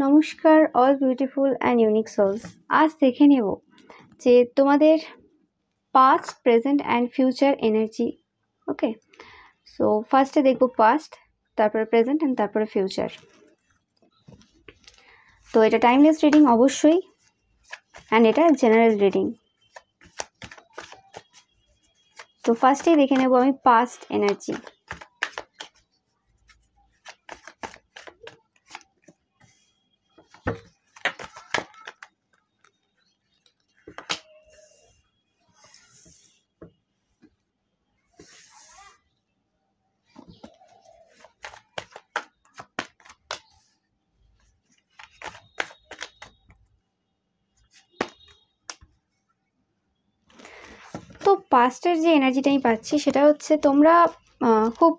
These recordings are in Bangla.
নমস্কার all beautiful and unique souls. আজ দেখে নেব যে তোমাদের past, present and future energy. Okay, so ফার্স্টে দেখব পাস্ট, তারপরে প্রেজেন্ট অ্যান্ড তারপরে ফিউচার। তো এটা টাইমলেস রিডিং অবশ্যই, অ্যান্ড এটা জেনারেল রিডিং। তো ফার্স্টেই দেখে নেব আমি পাস্ট এনার্জি। তো পাস্টের যে এনার্জিটা আমি পাচ্ছি সেটা হচ্ছে তোমরা খুব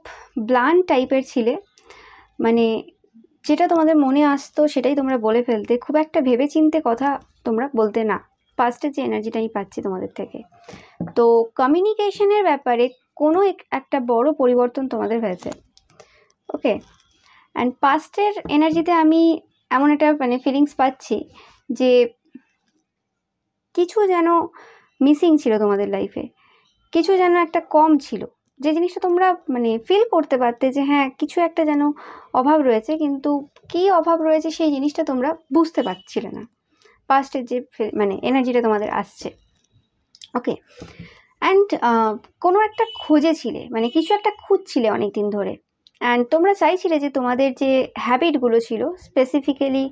ব্লান্ট টাইপের ছিলে, মানে যেটা তোমাদের মনে আসতো সেটাই তোমরা বলে ফেলতে, খুব একটা ভেবেচিন্তে কথা তোমরা বলতে না। পাস্টের যে এনার্জিটা আমি পাচ্ছি তোমাদের থেকে, তো কমিউনিকেশনের ব্যাপারে কোনো একটা বড় পরিবর্তন তোমাদের হয়েছে। ওকে, অ্যান্ড পাস্টের এনার্জিতে আমি এমন একটা ফিলিংস পাচ্ছি যে কিছু যেন মিসিং ছিল তোমাদের লাইফে, কিছু যেন একটা কম ছিল, যে জিনিসটা তোমরা ফিল করতে পারতে যে হ্যাঁ কিছু একটা যেন অভাব রয়েছে, কিন্তু কি অভাব রয়েছে সেই জিনিসটা তোমরা বুঝতে পারছিলে না। পাস্টের যে এনার্জিটা তোমাদের আসছে। ওকে, অ্যান্ড কোনো একটা খোঁজে ছিলে, কিছু একটা খুঁজছিলে অনেক দিন ধরে, অ্যান্ড তোমরা চাইছিলে যে তোমাদের যে হ্যাবিটগুলো ছিল স্পেসিফিক্যালি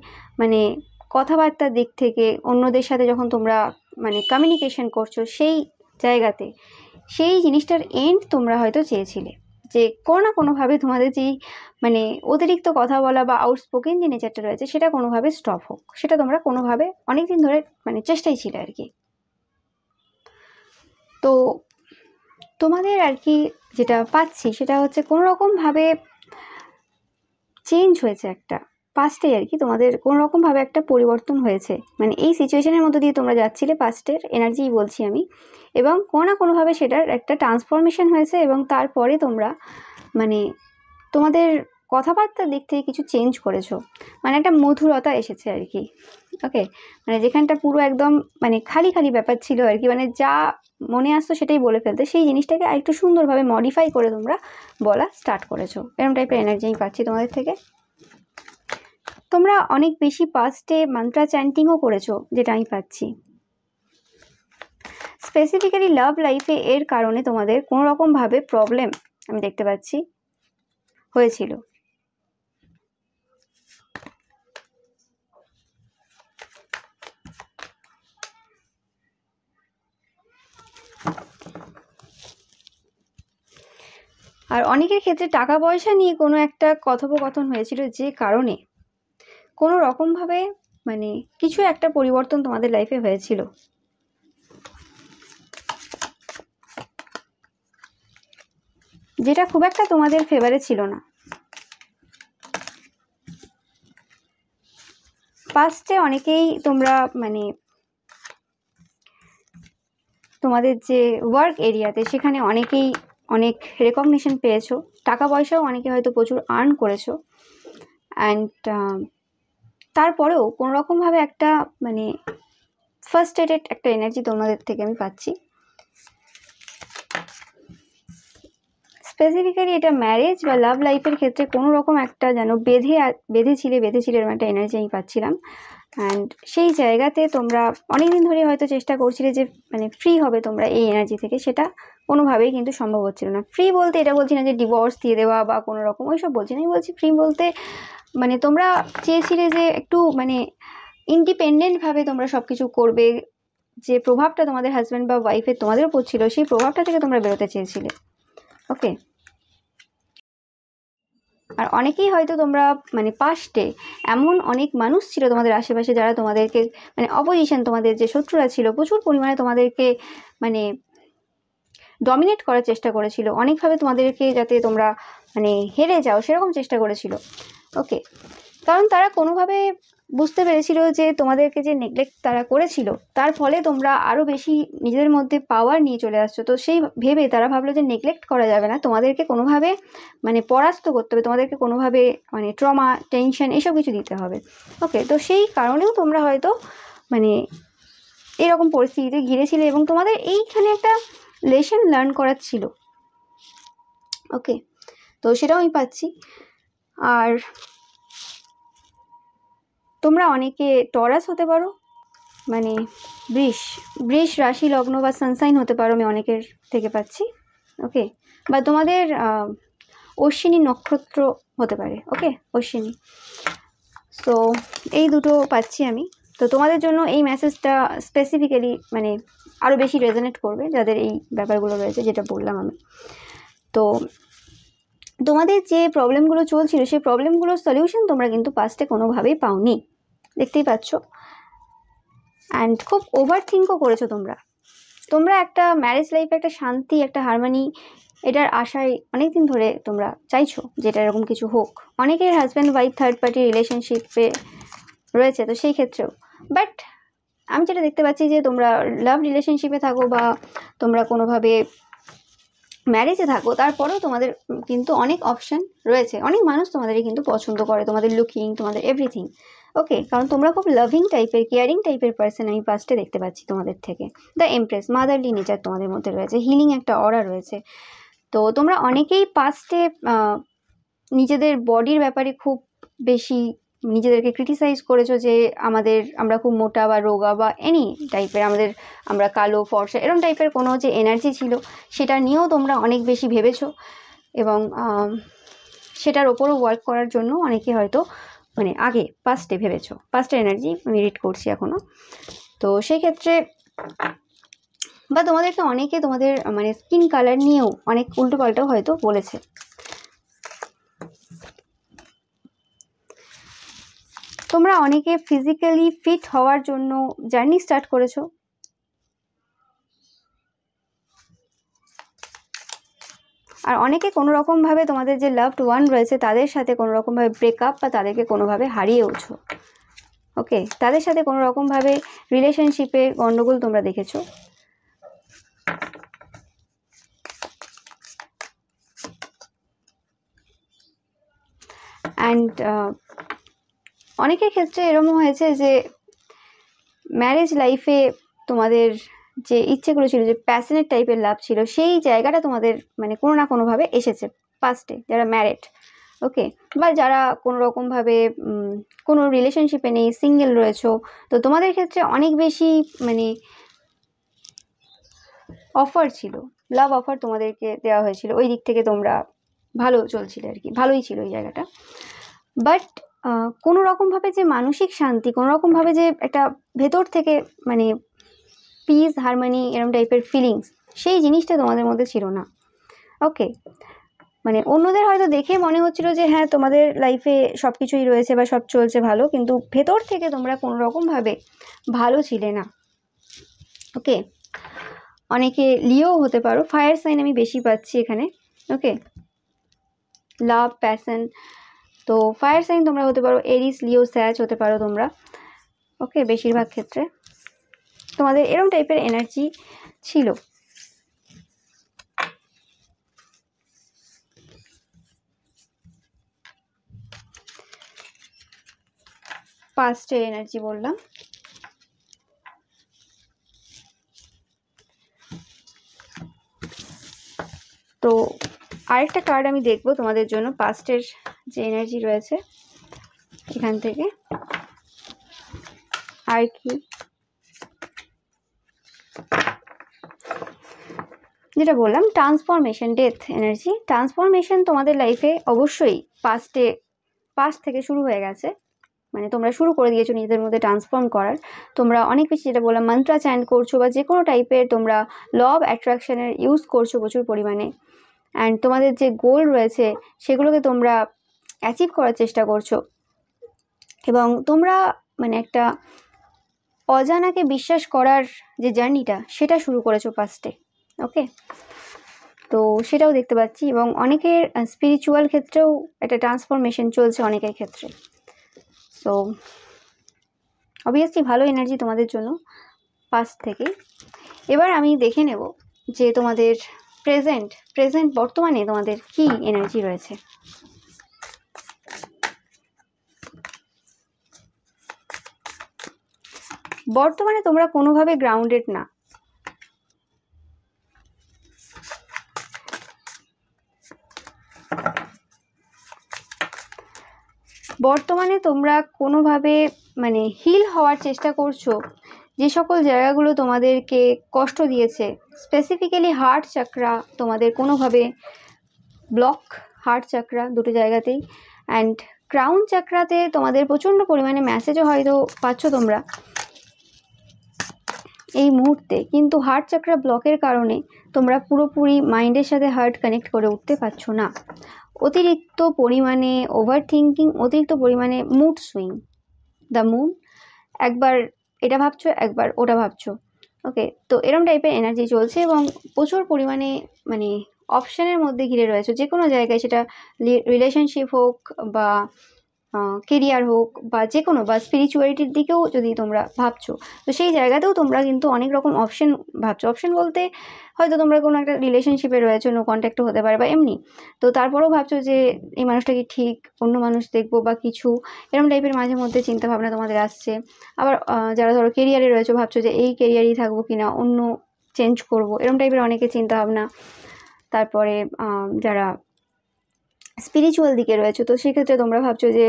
কথাবার্তার দিক থেকে অন্যদের সাথে যখন তোমরা কমিউনিকেশন করছো সেই জায়গাতে সেই জিনিসটার এন্ড তোমরা হয়তো চেয়েছিলে, যে কোনো না কোনোভাবে তোমাদের যেই অতিরিক্ত কথা বলা বা আউটস্পোকেন যে নেচারটা রয়েছে সেটা কোনোভাবে স্টপ হোক, সেটা তোমরা কোনোভাবে অনেক দিন ধরে চেষ্টাই ছিলে আর কি। তো তোমাদের আর কি যেটা পাচ্ছি সেটা হচ্ছে কোনো রকমভাবে চেঞ্জ হয়েছে একটা পাস্টে আর কি, তোমাদের কোনো রকমভাবে একটা পরিবর্তন হয়েছে, এই সিচুয়েশনের মধ্যে দিয়ে তোমরা যাচ্ছিলে, পাস্টের এনার্জিই বলছি আমি, এবং কোনো না কোনোভাবে সেটার একটা ট্রান্সফরমেশন হয়েছে, এবং তারপরে তোমরা তোমাদের কথাবার্তার দিক থেকে কিছু চেঞ্জ করেছো, একটা মধুরতা এসেছে আর কি। ওকে, যেখানটা পুরো একদম খালি খালি ব্যাপার ছিল আর কি, যা মনে আসতো সেটাই বলে ফেলতে, সেই জিনিসটাকে আরেকটু সুন্দরভাবে মডিফাই করে তোমরা বলা স্টার্ট করেছো। এরকম টাইপের এনার্জি আমি পাচ্ছি তোমাদের থেকে। তোমরা অনেক বেশি পাস্টে মান্ত্রা চ্যান্টিংও করেছো, যেটা আমি পাচ্ছি। স্পেসিফিক্যালি লাভ লাইফে এর কারণে তোমাদের কোনো রকমভাবে প্রবলেম আমি দেখতে পাচ্ছি হয়েছিল। আর অনেকের ক্ষেত্রে টাকা পয়সা নিয়ে কোনো একটা কথোপকথন হয়েছিল, যে কারণে কোনো রকমভাবে কিছু একটা পরিবর্তন তোমাদের লাইফে হয়েছিল, যেটা খুব একটা তোমাদের ফেভারে ছিল না। পাস্টে অনেকেই তোমরা তোমাদের যে ওয়ার্ক এরিয়াতে সেখানে অনেকেই অনেক রেকগনিশন পেয়েছো, টাকা পয়সাও অনেকে হয়তো প্রচুর আর্ন করেছো, অ্যান্ড তারপরেও কোনো রকমভাবে একটা ফার্স্ট্রেটেড একটা এনার্জি তোমাদের থেকে আমি পাচ্ছি। স্পেসিফিক্যালি এটা ম্যারেজ বা লাভ লাইফের ক্ষেত্রে কোনো রকম একটা যেন বেঁধেছিলে এরকম একটা এনার্জি আমি পাচ্ছিলাম। অ্যান্ড সেই জায়গাতে তোমরা অনেকদিন ধরে হয়তো চেষ্টা করছিলে যে ফ্রি হবে তোমরা এই এনার্জি থেকে, সেটা কোনোভাবেই কিন্তু সম্ভব হচ্ছিল না। ফ্রি বলতে এটা বলছি না যে ডিভোর্স দিয়ে দেওয়া বা কোনো রকম ওইসব বলছি না, আমি বলছি ফ্রি বলতে তোমরা চেয়েছিলে যে একটু ইন্ডিপেন্ডেন্টভাবে তোমরা সব কিছু করবে, যে প্রভাবটা তোমাদের হাজব্যান্ড বা ওয়াইফের তোমাদের উপর ছিল সেই প্রভাবটা থেকে তোমরা বেরোতে চেয়েছিলে। ওকে, আর অনেকেই হয়তো তোমরা পাস্টে এমন অনেক মানুষ ছিল তোমাদের আশেপাশে যারা তোমাদেরকে অপোজিশন, তোমাদের যে শত্রুরা ছিল প্রচুর পরিমাণে তোমাদেরকে ডমিনেট করার চেষ্টা করেছিল, অনেকভাবে তোমাদেরকে যাতে তোমরা হেরে যাও সেরকম চেষ্টা করেছিল। ওকে, কারণ তারা কোনোভাবে বুঝতে পেরেছিল যে তোমাদেরকে যে নেগলেক্ট তারা করেছিল তার ফলে তোমরা আরও বেশি নিজেদের মধ্যে পাওয়ার নিয়ে চলে আসছো। তো সেই ভেবে তারা ভাবলো যে নেগলেক্ট করা যাবে না, তোমাদেরকে কোনোভাবে মানে পরাস্ত করতে হবে, তোমাদেরকে কোনোভাবে মানে ট্রমা, টেনশন এসব কিছু দিতে হবে। ওকে, তো সেই কারণেও তোমরা হয়তো মানে এরকম পরিস্থিতিতে ঘিরেছিলে এবং তোমাদের এইখানে একটা লেসন লার্ন করার ছিল। ওকে, তো সেটাও আমি পাচ্ছি। আর তোমরা অনেকে টরাস হতে পারো, মানে বৃষ রাশি লগ্ন বা সানসাইন হতে পারো, আমি অনেকের থেকে পাচ্ছি। ওকে, বা তোমাদের অশ্বিনী নক্ষত্র হতে পারে। ওকে, অশ্বিনী। সো এই দুটো পাচ্ছি আমি। তো তোমাদের জন্য এই মেসেজটা স্পেসিফিক্যালি মানে আরও বেশি রেজোনেট করবে যাদের এই ব্যাপারগুলো রয়েছে, যেটা বললাম আমি। তো তোমাদের যে প্রবলেমগুলো চলছিল সেই প্রবলেমগুলোর সলিউশন তোমরা কিন্তু পাস্টে কোনোভাবেই পাওনি, দেখতেই পাচ্ছ। অ্যান্ড খুব ওভার থিঙ্কও করেছো তোমরা একটা ম্যারেজ লাইফে একটা শান্তি, একটা হারমোনি, এটার আশায় অনেকদিন ধরে তোমরা চাইছো যেটা এরকম কিছু হোক। অনেকের হাজব্যান্ড ওয়াইফ থার্ড পার্টি রিলেশনশিপে রয়েছে, তো সেই ক্ষেত্রেও। বাট আমি যেটা দেখতে পাচ্ছি যে তোমরা লাভ রিলেশনশিপে থাকো বা তোমরা কোনোভাবে ম্যারেজে থাকো, তারপরেও তোমাদের কিন্তু অনেক অপশান রয়েছে, অনেক মানুষ তোমাদেরই কিন্তু পছন্দ করে, তোমাদের লুকিং, তোমাদের এভরিথিং। ওকে, কারণ তোমরা খুব লাভিং টাইপের, কেয়ারিং টাইপের পার্সন আমি পাস্টে দেখতে পাচ্ছি তোমাদের থেকে। দ্য এমপ্রেস, মাদারলি নেচার তোমাদের মধ্যে রয়েছে, হিলিং একটা অরা রয়েছে। তো তোমরা অনেকেই পাস্টে নিজেদের বডির ব্যাপারে খুব বেশি নিজেদেরকে ক্রিটিসাইজ করেছো যে আমরা খুব মোটা বা রোগা বা এনি টাইপের, আমরা কালো ফর্সা এরকম টাইপের কোনো যে এনার্জি ছিল সেটা নিয়েও তোমরা অনেক বেশি ভেবেছো এবং সেটার ওপরও ওয়ার্ক করার জন্য অনেকে হয়তো মানে আগে পাস্টে ভেবেছো। পাস্টের এনার্জি আমি রিড করছি এখনও। তো সেই ক্ষেত্রে বা তোমাদেরকে অনেকে তোমাদের মানে স্কিন কালার নিয়েও অনেক উল্টোপাল্টাও হয়তো বলেছে। তোমরা অনেকে ফিজিক্যালি ফিট হওয়ার জন্য জার্নি স্টার্ট করেছো। আর অনেকে কোনো রকমভাবে তোমাদের যে লাভড ওয়ান রয়েছে তাদের সাথে কোনো রকমভাবে ব্রেকআপ বা তাদেরকে কোনোভাবে হারিয়েওছো। ওকে, তাদের সাথে কোনো রকমভাবে রিলেশনশিপে গন্ডগোল তোমরা দেখেছো। অ্যান্ড অনেকের ক্ষেত্রে এরকম হয়েছে যে ম্যারেজ লাইফে তোমাদের যে ইচ্ছেগুলো ছিল, যে প্যাশনেট টাইপের লাভ ছিল, সেই জায়গাটা তোমাদের মানে কোনো না কোনোভাবে এসেছে পাস্টে, যারা ম্যারিড। ওকে, বা যারা কোনো রকমভাবে কোনো রিলেশনশিপে নেই, সিঙ্গেল রয়েছো, তো তোমাদের ক্ষেত্রে অনেক বেশি মানে অফার ছিল, লাভ অফার তোমাদেরকে দেওয়া হয়েছিল, ওই দিক থেকে তোমরা ভালো চলছিলে আর কি, ভালোই ছিল এই জায়গাটা। বাট কোনো রকমভাবে যে মানসিক শান্তি, কোনো রকমভাবে যে একটা ভেতর থেকে মানে পিস, হারমোনি এরকম টাইপের ফিলিংস, সেই জিনিসটা তোমাদের মধ্যে ছিল না। ওকে, মানে অন্যদের হয়তো দেখে মনে হচ্ছিল যে হ্যাঁ তোমাদের লাইফে সব কিছুই রয়েছে বা সব চলছে ভালো, কিন্তু ভেতর থেকে তোমরা কোনো রকমভাবে ভালো ছিলে না। ওকে, অনেকে লিও হতে পারো, ফায়ার সাইন আমি বেশি পাচ্ছি এখানে। ওকে, লাভ, প্যাশন, তো ফায়ার সাইন তোমরা হতে পারো, এরিস, লিও, স্যাজ হতে পারো তোমরা। ওকে, বেশিরভাগ ক্ষেত্রে তোমাদের এরকম টাইপের এনার্জি ছিল। পাস্টের এনার্জি বললাম। তো আরেকটা কার্ড আমি দেখবো তোমাদের জন্য, পাস্টের যে এনার্জি রয়েছে এখান থেকে আর কি, যেটা বললাম ট্রান্সফরমেশন, ডেথ এনার্জি। ট্রান্সফরমেশন তোমাদের লাইফে অবশ্যই পাস্ট থেকে শুরু হয়ে গেছে, মানে তোমরা শুরু করে দিয়েছো নিজেদের মধ্যে ট্রান্সফর্ম করার। তোমরা অনেক বেশি, যেটা বললাম, মন্ত্রা চ্যান্ট করছো বা যে কোনো টাইপের তোমরা ল অফ অ্যাট্রাকশনের ইউজ করছো প্রচুর পরিমাণে। অ্যান্ড তোমাদের যে গোল রয়েছে সেগুলোকে তোমরা অ্যাচিভ করার চেষ্টা করছো এবং তোমরা মানে একটা অজানাকে বিশ্বাস করার যে জার্নিটা সেটা শুরু করেছো পাস্টে। ওকে, তো সেটাও দেখতে পাচ্ছি এবং অনেকের স্পিরিচুয়াল ক্ষেত্রেও একটা ট্রান্সফরমেশন চলছে অনেকের ক্ষেত্রে। তো অবভিয়াসলি ভালো এনার্জি তোমাদের জন্য পাস্ট থেকে। এবার আমি দেখে নেব যে তোমাদের প্রেজেন্ট বর্তমানে তোমাদের কি এনার্জি রয়েছে। বর্তমানে তোমরা কোনোভাবে গ্রাউন্ডেড না। বর্তমানে তোমরা কোনোভাবে মানে হিল হওয়ার চেষ্টা করছো। যে সকল জায়গাগুলো তোমাদেরকে কষ্ট দিয়েছে, স্পেসিফিক্যালি হার্ট চাকরা তোমাদের কোনোভাবে ব্লক, হার্ট চাকরা দুটো জায়গাতেই, অ্যান্ড ক্রাউন চাকরাতে তোমাদের প্রচণ্ড পরিমাণে মেসেজও হয়তো পাচ্ছ তোমরা এই মুহূর্তে, কিন্তু হার্ট চাকরা ব্লকের কারণে তোমরা পুরোপুরি মাইন্ডের সাথে হার্ট কানেক্ট করে উঠতে পারছো না। অতিরিক্ত পরিমাণে ওভার থিঙ্কিং, অতিরিক্ত পরিমাণে মুড সুইং, দ্য মুন, একবার এটা ভাবছো একবার ওটা ভাবছো। ওকে, তো এরকম টাইপের এনার্জি চলছে এবং প্রচুর পরিমাণে মানে অপশানের মধ্যে ঘিরে রয়েছে। যে কোনো জায়গায়, সেটা রিলেশনশিপ হোক বা কেরিয়ার হোক বা যে কোনো, বা স্পিরিচুয়ালিটির দিকেও যদি তোমরা ভাবছো, তো সেই জায়গাতেও তোমরা কিন্তু অনেক রকম অপশন ভাবছো। অপশন বলতে হয়তো তোমরা কোনো একটা রিলেশনশিপে রয়েছো, নো কন্ট্যাক্টও হতে পারে বা এমনি, তো তারপরেও ভাবছো যে এই মানুষটা কি ঠিক, অন্য মানুষ দেখবো বা কিছু, এরকম টাইপের মাঝে মধ্যে চিন্তাভাবনা তোমাদের আসছে। আবার যারা ধরো কেরিয়ারে রয়েছো, ভাবছো যে এই কেরিয়ারেই থাকবো কিনা, অন্য চেঞ্জ করবো, এরকম টাইপের অনেকে চিন্তাভাবনা। তারপরে যারা স্পিরিচুয়াল দিকে রয়েছে, তো সেক্ষেত্রে তোমরা ভাবছো যে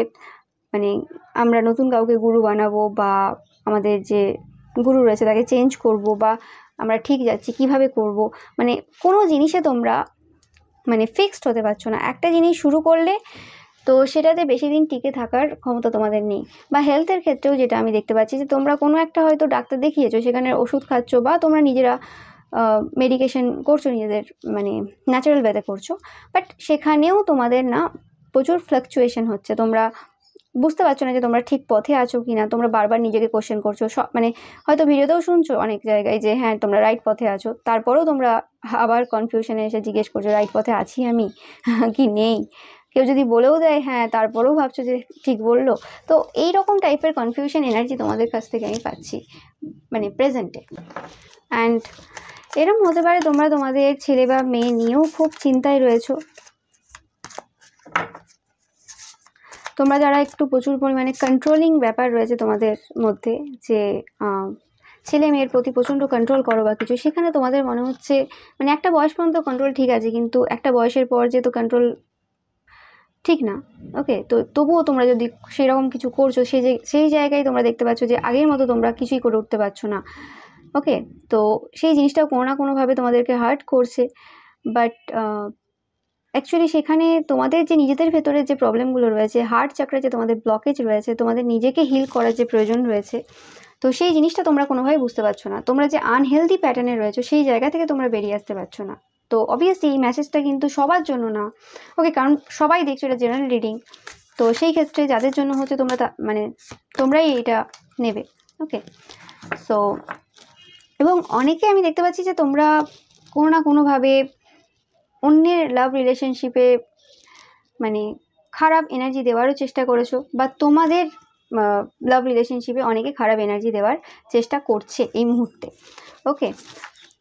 মানে আমরা নতুন কাউকে গুরু বানাবো, বা আমাদের যে গুরু রয়েছে তাকে চেঞ্জ করব, বা আমরা ঠিক যাচ্ছি কিভাবে করব। মানে কোনো জিনিসে তোমরা মানে ফিক্সড হতে পারছো না। একটা জিনিস শুরু করলে তো সেটাতে বেশি দিন টিকে থাকার ক্ষমতা তোমাদের নেই। বা হেলথের ক্ষেত্রেও যেটা আমি দেখতে পাচ্ছি, যে তোমরা কোনো একটা হয়তো ডাক্তার দেখিয়েছো, সেখানে ওষুধ খাচ্ছ, বা তোমরা নিজেরা মেডিকেশন করছো, নিজেদের মানে ন্যাচারাল ওয়েতে করছো, বাট সেখানেও তোমাদের না প্রচুর ফ্লাকচুয়েশন হচ্ছে। তোমরা বুঝতে পারছো না যে তোমরা ঠিক পথে আছো কি না। তোমরা বারবার নিজেকে কোশ্চেন করছো, মানে হয়তো ভিডিওতেও শুনছো অনেক জায়গায় যে হ্যাঁ তোমরা রাইট পথে আছো, তারপরেও তোমরা আবার কনফিউশনে এসে জিজ্ঞেস করছো রাইট পথে আছি আমি কি নেই। কেউ যদি বলেও দেয় হ্যাঁ, তারপরেও ভাবছো যে ঠিক বললো। তো এই রকম টাইপের কনফিউশন এনার্জি তোমাদের কাছ থেকে আমি পাচ্ছি মানে প্রেজেন্টে। অ্যান্ড এরকম হতে পারে তোমরা তোমাদের ছেলে বা মেয়ে নিয়েও খুব চিন্তায় রয়েছো। তোমরা যারা একটু প্রচুর পরিমাণে কন্ট্রোলিং ব্যাপার রয়েছে তোমাদের মধ্যে, যে ছেলে মেয়ের প্রতি প্রচণ্ড কন্ট্রোল করো বা কিছু, সেখানে তোমাদের মনে হচ্ছে মানে একটা বয়স পর্যন্ত কন্ট্রোল ঠিক আছে, কিন্তু একটা বয়সের পর যে তো কন্ট্রোল ঠিক না। ওকে, তো তবুও তোমরা যদি সেরকম কিছু করছো, সেই জায়গায় তোমরা দেখতে পাচ্ছ যে আগের মতো তোমরা কিছুই করে উঠতে পারছো না। ওকে, তো সেই জিনিসটাও কোনো না কোনোভাবে তোমাদেরকে হার্ট করছে। বাট অ্যাকচুয়ালি সেখানে তোমাদের যে নিজেদের ভেতরে যে প্রবলেমগুলো রয়েছে, হার্ট চাকরা যে তোমাদের ব্লকেজ রয়েছে, তোমাদের নিজেকে হিল করার যে প্রয়োজন রয়েছে, তো সেই জিনিসটা তোমরা কোনোভাবে বুঝতে পারছো না। তোমরা যে আনহেলদি প্যাটার্নে রয়েছো, সেই জায়গা থেকে তোমরা বেরিয়ে আসতে পারছো না। তো অবভিয়াসলি এই মেসেজটা কিন্তু সবার জন্য না। ওকে, কারণ সবাই দেখছো এটা জেনারেল রিডিং, তো সেই ক্ষেত্রে যাদের জন্য হচ্ছে তোমরা মানে তোমরাই এটা নেবে। ওকে, সো এবং অনেকে আমি দেখতে পাচ্ছি যে তোমরা কোনো না কোনোভাবে অন্যের লাভ রিলেশনশিপে মানে খারাপ এনার্জি দেওয়ারও চেষ্টা করেছো, বা তোমাদের লাভ রিলেশনশিপে অনেকে খারাপ এনার্জি দেওয়ার চেষ্টা করছে এই মুহূর্তে। ওকে,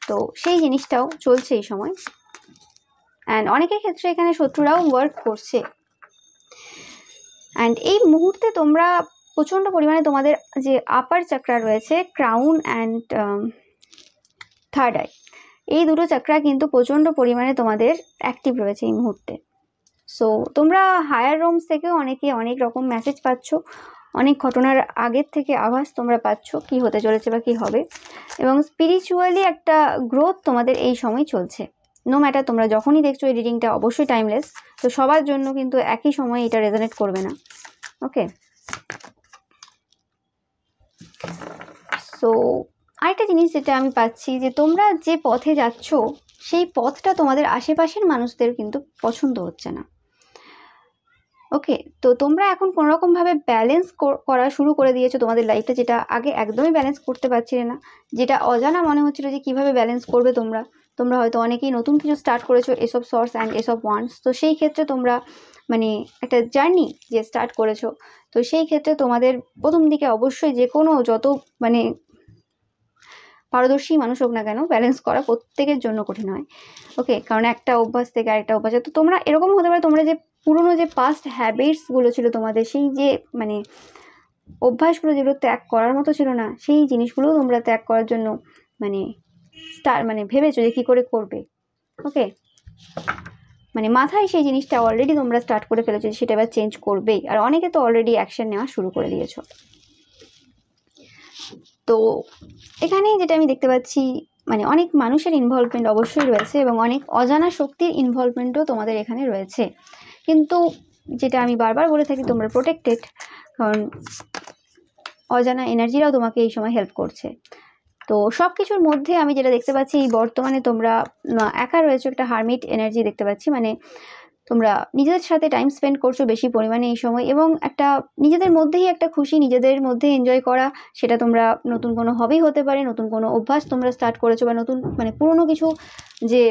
তো সেই জিনিসটাও চলছে এই সময়। অ্যান্ড অনেকের ক্ষেত্রে এখানে শত্রুরাও ওয়ার্ক করছে। অ্যান্ড এই মুহূর্তে তোমরা প্রচণ্ড পরিমাণে তোমাদের যে আপার চাকরা রয়েছে, ক্রাউন অ্যান্ড থার্ড আই, এই দুটো চাকরা কিন্তু প্রচণ্ড পরিমাণে তোমাদের অ্যাক্টিভ রয়েছে এই মুহূর্তে। সো তোমরা হায়ার রুমস থেকেও অনেকে অনেক রকম মেসেজ পাচ্ছ, অনেক ঘটনার আগের থেকে আভাস তোমরা পাচ্ছ কি হতে চলেছে বা কি হবে। এবং স্পিরিচুয়ালি একটা গ্রোথ তোমাদের এই সময় চলছে। নো ম্যাটার তোমরা যখনই দেখছো এই রিডিংটা অবশ্যই টাইমলেস, তো সবার জন্য কিন্তু একই সময় এটা রেজোনেট করবে না। ওকে, সো আরেকটা জিনিস যেটা আমি পাচ্ছি, যে তোমরা যে পথে যাচ্ছ সেই পথটা তোমাদের আশেপাশের মানুষদের কিন্তু পছন্দ হচ্ছে না। ওকে, তো তোমরা এখন কোনোরকমভাবে ব্যালেন্স করা শুরু করে দিয়েছো তোমাদের লাইফটা, যেটা আগে একদমই ব্যালেন্স করতে পারছিলে না, যেটা অজানা মনে হচ্ছিলো যে কীভাবে ব্যালেন্স করবে তোমরা, তোমরা হয়তো অনেকেই নতুন কিছু স্টার্ট করেছো এসব সর্স অ্যান্ড এসব ওয়ান্স। তো সেই ক্ষেত্রে তোমরা মানে একটা জার্নি যে স্টার্ট করেছো, তো সেই ক্ষেত্রে তোমাদের প্রথম দিকে অবশ্যই যে কোনো যত মানে পারদর্শী মানুষ হোক না কেন, ব্যালেন্স করা প্রত্যেকের জন্য কঠিন হয়। ওকে, কারণ একটা অভ্যাস থেকে আরেকটা অভ্যাসে তো তোমরা এরকম হতে পারে, তোমরা যে পুরনো যে পাস্ট হ্যাবিটসগুলো ছিল তোমাদের, সেই যে মানে অভ্যাসগুলো যেগুলো ত্যাগ করার মতো ছিল না, সেই জিনিসগুলোও তোমরা ত্যাগ করার জন্য মানে ভেবেছো যে কী করে করবে। ওকে, মানে মাথায় সেই জিনিসটা অলরেডি তোমরা স্টার্ট করে ফেলেছো, সেটা এবার চেঞ্জ করবেই। আর অনেকে তো অলরেডি অ্যাকশন নেওয়া শুরু করে দিয়েছো। তো এখানে যেটা আমি দেখতে পাচ্ছি, মানে অনেক মানুষের ইনভলভমেন্ট অবশ্যই রয়েছে এবং অনেক অজানা শক্তির ইনভলভমেন্টও তোমাদের এখানে রয়েছে। কিন্তু যেটা আমি বারবার বলে থাকি, তোমরা প্রোটেক্টেড, কারণ অজানা এনার্জিরাও তোমাকে এই সময় হেল্প করছে। তো সব কিছুর মধ্যে আমি যেটা দেখতে পাচ্ছি, বর্তমানে তোমরা একা রয়েছো, একটা হারমিট এনার্জি দেখতে পাচ্ছি। মানে তোমরা নিজেদের সাথে টাইম স্পেন্ড করছো বেশি পরিমাণে এই সময়, এবং একটা নিজেদের মধ্যেই একটা খুশি, নিজেদের মধ্যে এনজয় করা। সেটা তোমরা নতুন কোনো হবি হতে পারে, নতুন কোনো অভ্যাস তোমরা স্টার্ট করেছো, বা নতুন মানে পুরনো কিছু যে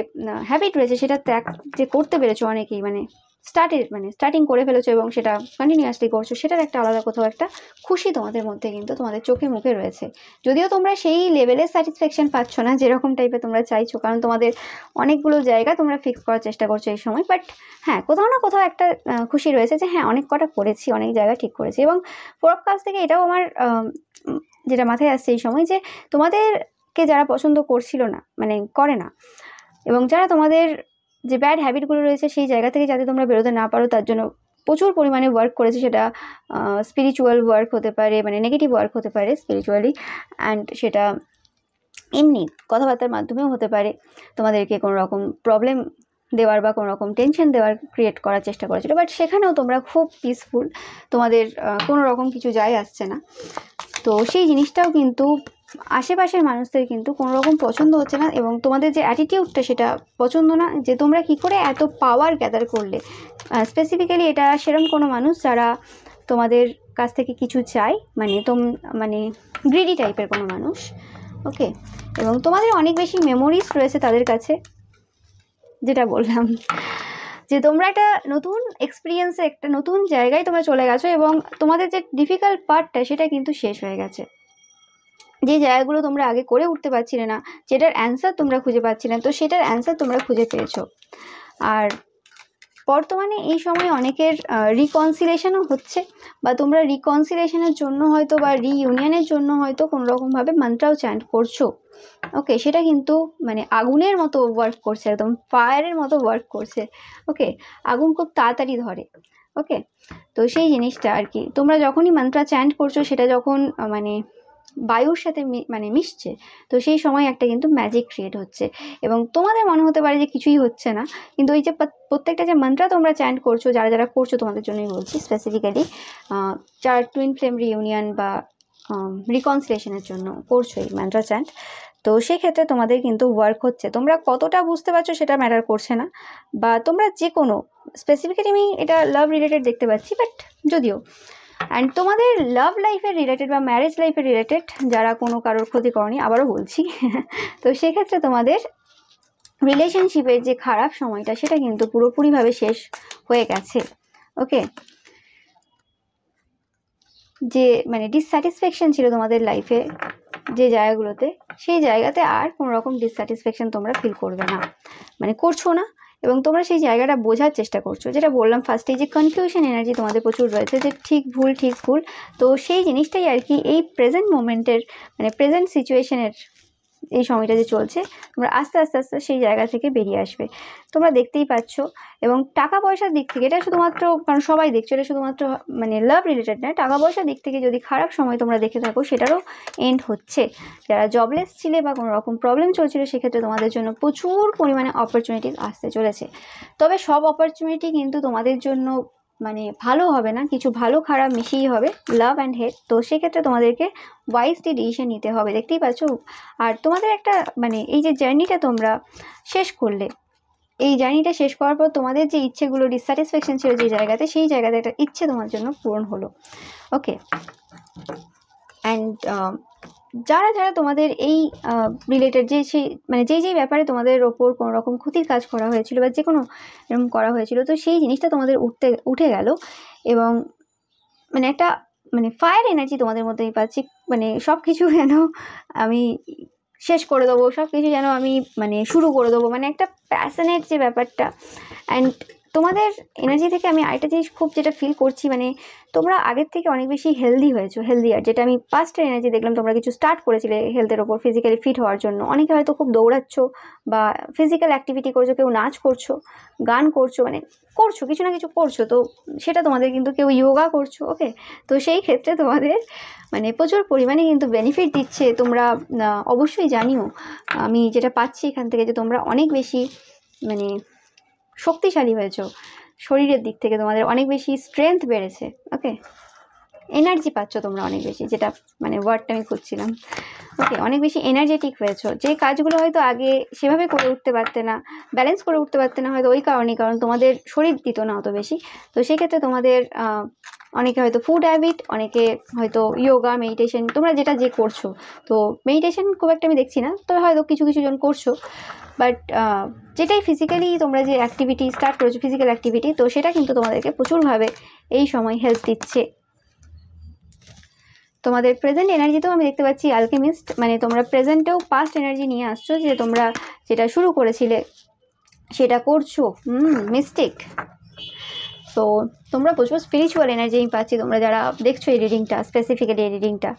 হ্যাবিট রয়েছে সেটা ত্যাগ যে করতে পেরেছো অনেকেই, মানে স্টার্টিং করে ফেলেছো এবং সেটা কন্টিনিউয়াসলি করছো, সেটার একটা আলাদা কোথাও একটা খুশি তোমাদের মধ্যে কিন্তু তোমাদের চোখে মুখে রয়েছে। যদিও তোমরা সেই লেভেলের স্যাটিসফ্যাকশন পাচ্ছ না যেরকম টাইপের তোমরা চাইছো, কারণ তোমাদের অনেকগুলো জায়গা তোমরা ফিক্স করার চেষ্টা করছো এই সময়। বাট হ্যাঁ, কোথাও না কোথাও একটা খুশি রয়েছে যে হ্যাঁ, অনেক কটা করেছি, অনেক জায়গা ঠিক করেছি। এবং ফোর কাজ থেকে এটাও আমার যেটা মাথায় আসছে এই সময়, যে তোমাদেরকে যারা পছন্দ করছিল না, মানে করে না, এবং যারা তোমাদের যে ব্যাড হ্যাবিটগুলো রয়েছে সেই জায়গা থেকে যাতে তোমরা বেরোতে না পারো, তার জন্য প্রচুর পরিমাণে ওয়ার্ক করেছে। সেটা স্পিরিচুয়াল ওয়ার্ক হতে পারে, মানে নেগেটিভ ওয়ার্ক হতে পারে স্পিরিচুয়ালি, অ্যান্ড সেটা এমনি কথাবার্তার মাধ্যমেও হতে পারে। তোমাদেরকে কোনো রকম প্রবলেম দেওয়ার বা কোনো রকম টেনশন দেওয়ার ক্রিয়েট করার চেষ্টা করেছিল। বাট সেখানেও তোমরা খুব পিসফুল, তোমাদের কোনো রকম কিছু যায় আসছে না। তো সেই জিনিসটাও কিন্তু আশেপাশের মানুষদের কিন্তু কোনো রকম পছন্দ হচ্ছে না, এবং তোমাদের যে অ্যাটিটিউডটা সেটা পছন্দ না, যে তোমরা কি করে এত পাওয়ার গ্যাদার করলে। স্পেসিফিক্যালি এটা সেরকম কোনো মানুষ যারা তোমাদের কাছ থেকে কিছু চায়, মানে গ্রিডি টাইপের কোনো মানুষ। ওকে, এবং তোমাদের অনেক বেশি মেমোরিজ রয়েছে তাদের কাছে, যেটা বললাম যে তোমরা একটা নতুন এক্সপিরিয়েন্সে, একটা নতুন জায়গায় তোমরা চলে গেছো, এবং তোমাদের যে ডিফিকাল্ট পার্টটা সেটা কিন্তু শেষ হয়ে গেছে। যে জায়গাগুলো তোমরা আগে করে উঠতে পারছিলে না, যেটার অ্যান্সার তোমরা খুঁজে পাচ্ছিলে না, তো সেটার অ্যান্সার তোমরা খুঁজে পেয়েছো। আর বর্তমানে এই সময় অনেকের রিকনসিলেশনও হচ্ছে, বা তোমরা রিকনসিলেশনের জন্য হয়তো বা রিইউনিয়নের জন্য হয়তো কোনো রকমভাবে মন্ত্রাও চ্যান্ট করছো। ওকে, সেটা কিন্তু মানে আগুনের মতো ওয়ার্ক করছে, একদম ফায়ারের মতো ওয়ার্ক করছে। ওকে, আগুন খুব তাড়াতাড়ি ধরে। ওকে, তো সেই জিনিসটা আর কি, তোমরা যখনই মন্ত্রা চ্যান্ট করছো সেটা যখন মানে বায়ুর সাথে মানে মিশছে, তো সেই সময় একটা কিন্তু ম্যাজিক ক্রিয়েট হচ্ছে। এবং তোমাদের মনে হতে পারে যে কিছুই হচ্ছে না, কিন্তু ওই যে প্রত্যেকটা যে মন্ত্রা তোমরা চ্যান্ট করছো, যারা যারা করছো তোমাদের জন্যই বলছি স্পেসিফিক্যালি, যারা টুইন ফ্লেম রিইউনিয়ন বা রিকনসিলেশনের জন্য করছো এই মন্ত্রা চ্যান্ট, তো সেক্ষেত্রে তোমাদের কিন্তু ওয়ার্ক হচ্ছে। তোমরা কতটা বুঝতে পারছো সেটা ম্যাটার করছে না, বা তোমরা যে কোনো স্পেসিফিক্যালি আমি এটা লাভ রিলেটেড দেখতে পাচ্ছি, বাট যদিও অ্যান্ড তোমাদের লাভ লাইফের রিলেটেড বা ম্যারেজ লাইফের রিলেটেড, যারা কোনো কারোর ক্ষতি করনি, আবারও বলছি তো সেক্ষেত্রে তোমাদের রিলেশনশিপের যে খারাপ সময়টা সেটা কিন্তু পুরোপুরিভাবে শেষ হয়ে গেছে। ওকে, যে মানে ডিসস্যাটিসফ্যাকশন ছিল তোমাদের লাইফে যে জায়গাগুলোতে, সেই জায়গাতে আর কোনো রকম ডিসস্যাটিসফ্যাকশন তোমরা ফিল করবে না, মানে করছো না। এবং তোমরা সেই জায়গাটা বোঝার চেষ্টা করছো, যেটা বললাম ফার্স্টে, যে কনফিউশন এনার্জি তোমাদের প্রচুর রয়েছে, যে ঠিক ভুল ঠিক ভুল। তো সেই জিনিসটাই আর কি এই প্রেজেন্ট মোমেন্টের, মানে প্রেজেন্ট সিচুয়েশনের এই সময়টা যে চলছে, তোমরা আস্তে আস্তে আস্তে সেই জায়গা থেকে বেরিয়ে আসবে। তোমরা দেখতেই পাচ্ছ। এবং টাকা পয়সার দিক থেকে এটা শুধুমাত্র, কারণ সবাই দেখছো, এটা শুধুমাত্র মানে লাভ রিলেটেড নয়, টাকা পয়সার দিক থেকে যদি খারাপ সময় তোমরা দেখে থাকো সেটারও এন্ড হচ্ছে। যারা জবলেস ছিলে বা কোনো রকম প্রবলেম চলছিল, সেক্ষেত্রে তোমাদের জন্য প্রচুর পরিমাণে অপরচুনিটিস আসতে চলেছে। তবে সব অপরচুনিটি কিন্তু তোমাদের জন্য মানে ভালো হবে না, কিছু ভালো খারাপ মিশিয়েই হবে, লাভ অ্যান্ড হেট। তো সেক্ষেত্রে তোমাদেরকে ওয়াইজলি ডিসিশন নিতে হবে, দেখতেই পাচ্ছ। আর তোমাদের একটা মানে এই যে জার্নিটা তোমরা শেষ করলে, এই জার্নিটা শেষ করার পর তোমাদের যে ইচ্ছেগুলো, ডিসস্যাটিসফ্যাকশন ছিল যে জায়গাতে, সেই জায়গাতে একটা ইচ্ছে তোমার জন্য পূরণ হলো। ওকে, অ্যান্ড যারা যারা তোমাদের এই রিলেটেড যে সেই মানে যেই ব্যাপারে তোমাদের ওপর কোনো রকম ক্ষতির কাজ করা হয়েছিল বা যে কোনো এরকম করা হয়েছিল, তো সেই জিনিসটা তোমাদের উঠে গেল এবং মানে একটা মানে ফায়ার এনার্জি তোমাদের মধ্যে আমি পাচ্ছি। মানে সব কিছু যেন আমি শেষ করে দেবো, সব কিছু যেন আমি মানে শুরু করে দেবো, মানে একটা প্যাশনেট যে ব্যাপারটা। অ্যান্ড তোমাদের এনার্জি থেকে আমি আরেকটা জিনিস খুব যেটা ফিল করছি, মানে তোমরা আগের থেকে অনেক বেশি হেলদি হয়েছো, হেলদিয়ার। যেটা আমি পাস্টের এনার্জি দেখলাম, তোমরা কিছু স্টার্ট করেছিলে হেলথের ওপর, ফিজিক্যালি ফিট হওয়ার জন্য। অনেকে হয়তো খুব দৌড়াচ্ছ বা ফিজিক্যাল অ্যাক্টিভিটি করছো, কেউ নাচ করছো, গান করছো, মানে করছো কিছু না কিছু করছো। তো সেটা তোমাদের কিন্তু কেউ যোগা করছো, ওকে। তো সেই ক্ষেত্রে তোমাদের মানে প্রচুর পরিমাণে কিন্তু বেনিফিট দিচ্ছে। তোমরা অবশ্যই জানিও, আমি যেটা পাচ্ছি এখান থেকে, যে তোমরা অনেক বেশি মানে শক্তিশালী হয়েছো শরীরের দিক থেকে, তোমাদের অনেক বেশি স্ট্রেংথ বেড়েছে, ওকে। এনার্জি পাচ্ছ তোমরা অনেক বেশি, যেটা মানে ওয়ার্ডটা আমি খুঁজছিলাম, ওকে। অনেক বেশি এনার্জেটিক হয়েছো। যে কাজগুলো হয়তো আগে সেভাবে করে উঠতে পারতে না, ব্যালেন্স করে উঠতে পারতে না, হয়তো ওই কারণেই, কারণ তোমাদের শরীর দিত না অত বেশি। তো সেক্ষেত্রে তোমাদের অনেকে হয়তো ফুড হ্যাবিট, অনেকে হয়তো যোগা, মেডিটেশন, তোমরা যেটা যে করছো। তো মেডিটেশন খুব একটা আমি দেখছি না, তবে হয়তো কিছু কিছু জন করছো। বাট যেটাই ফিজিক্যালি তোমরা যে অ্যাক্টিভিটি স্টার্ট করেছো, ফিজিক্যাল অ্যাক্টিভিটি, তো সেটা কিন্তু তোমাদেরকে প্রচুরভাবে এই সময় হেল্প দিচ্ছে। তোমাদের প্রেজেন্ট এনার্জিতেও আমি দেখতে পাচ্ছি অ্যালকেমিস্ট, মানে তোমরা প্রেজেন্টেও পাস্ট এনার্জি নিয়ে আসছো, যে তোমরা যেটা শুরু করেছিলে সেটা করছো, মিস্টেক। তো তোমরা প্রচুর স্পিরিচুয়াল এনার্জি আমি পাচ্ছি, তোমরা যারা দেখছো এই রিডিংটা, স্পেসিফিক্যালি এই রিডিংটা।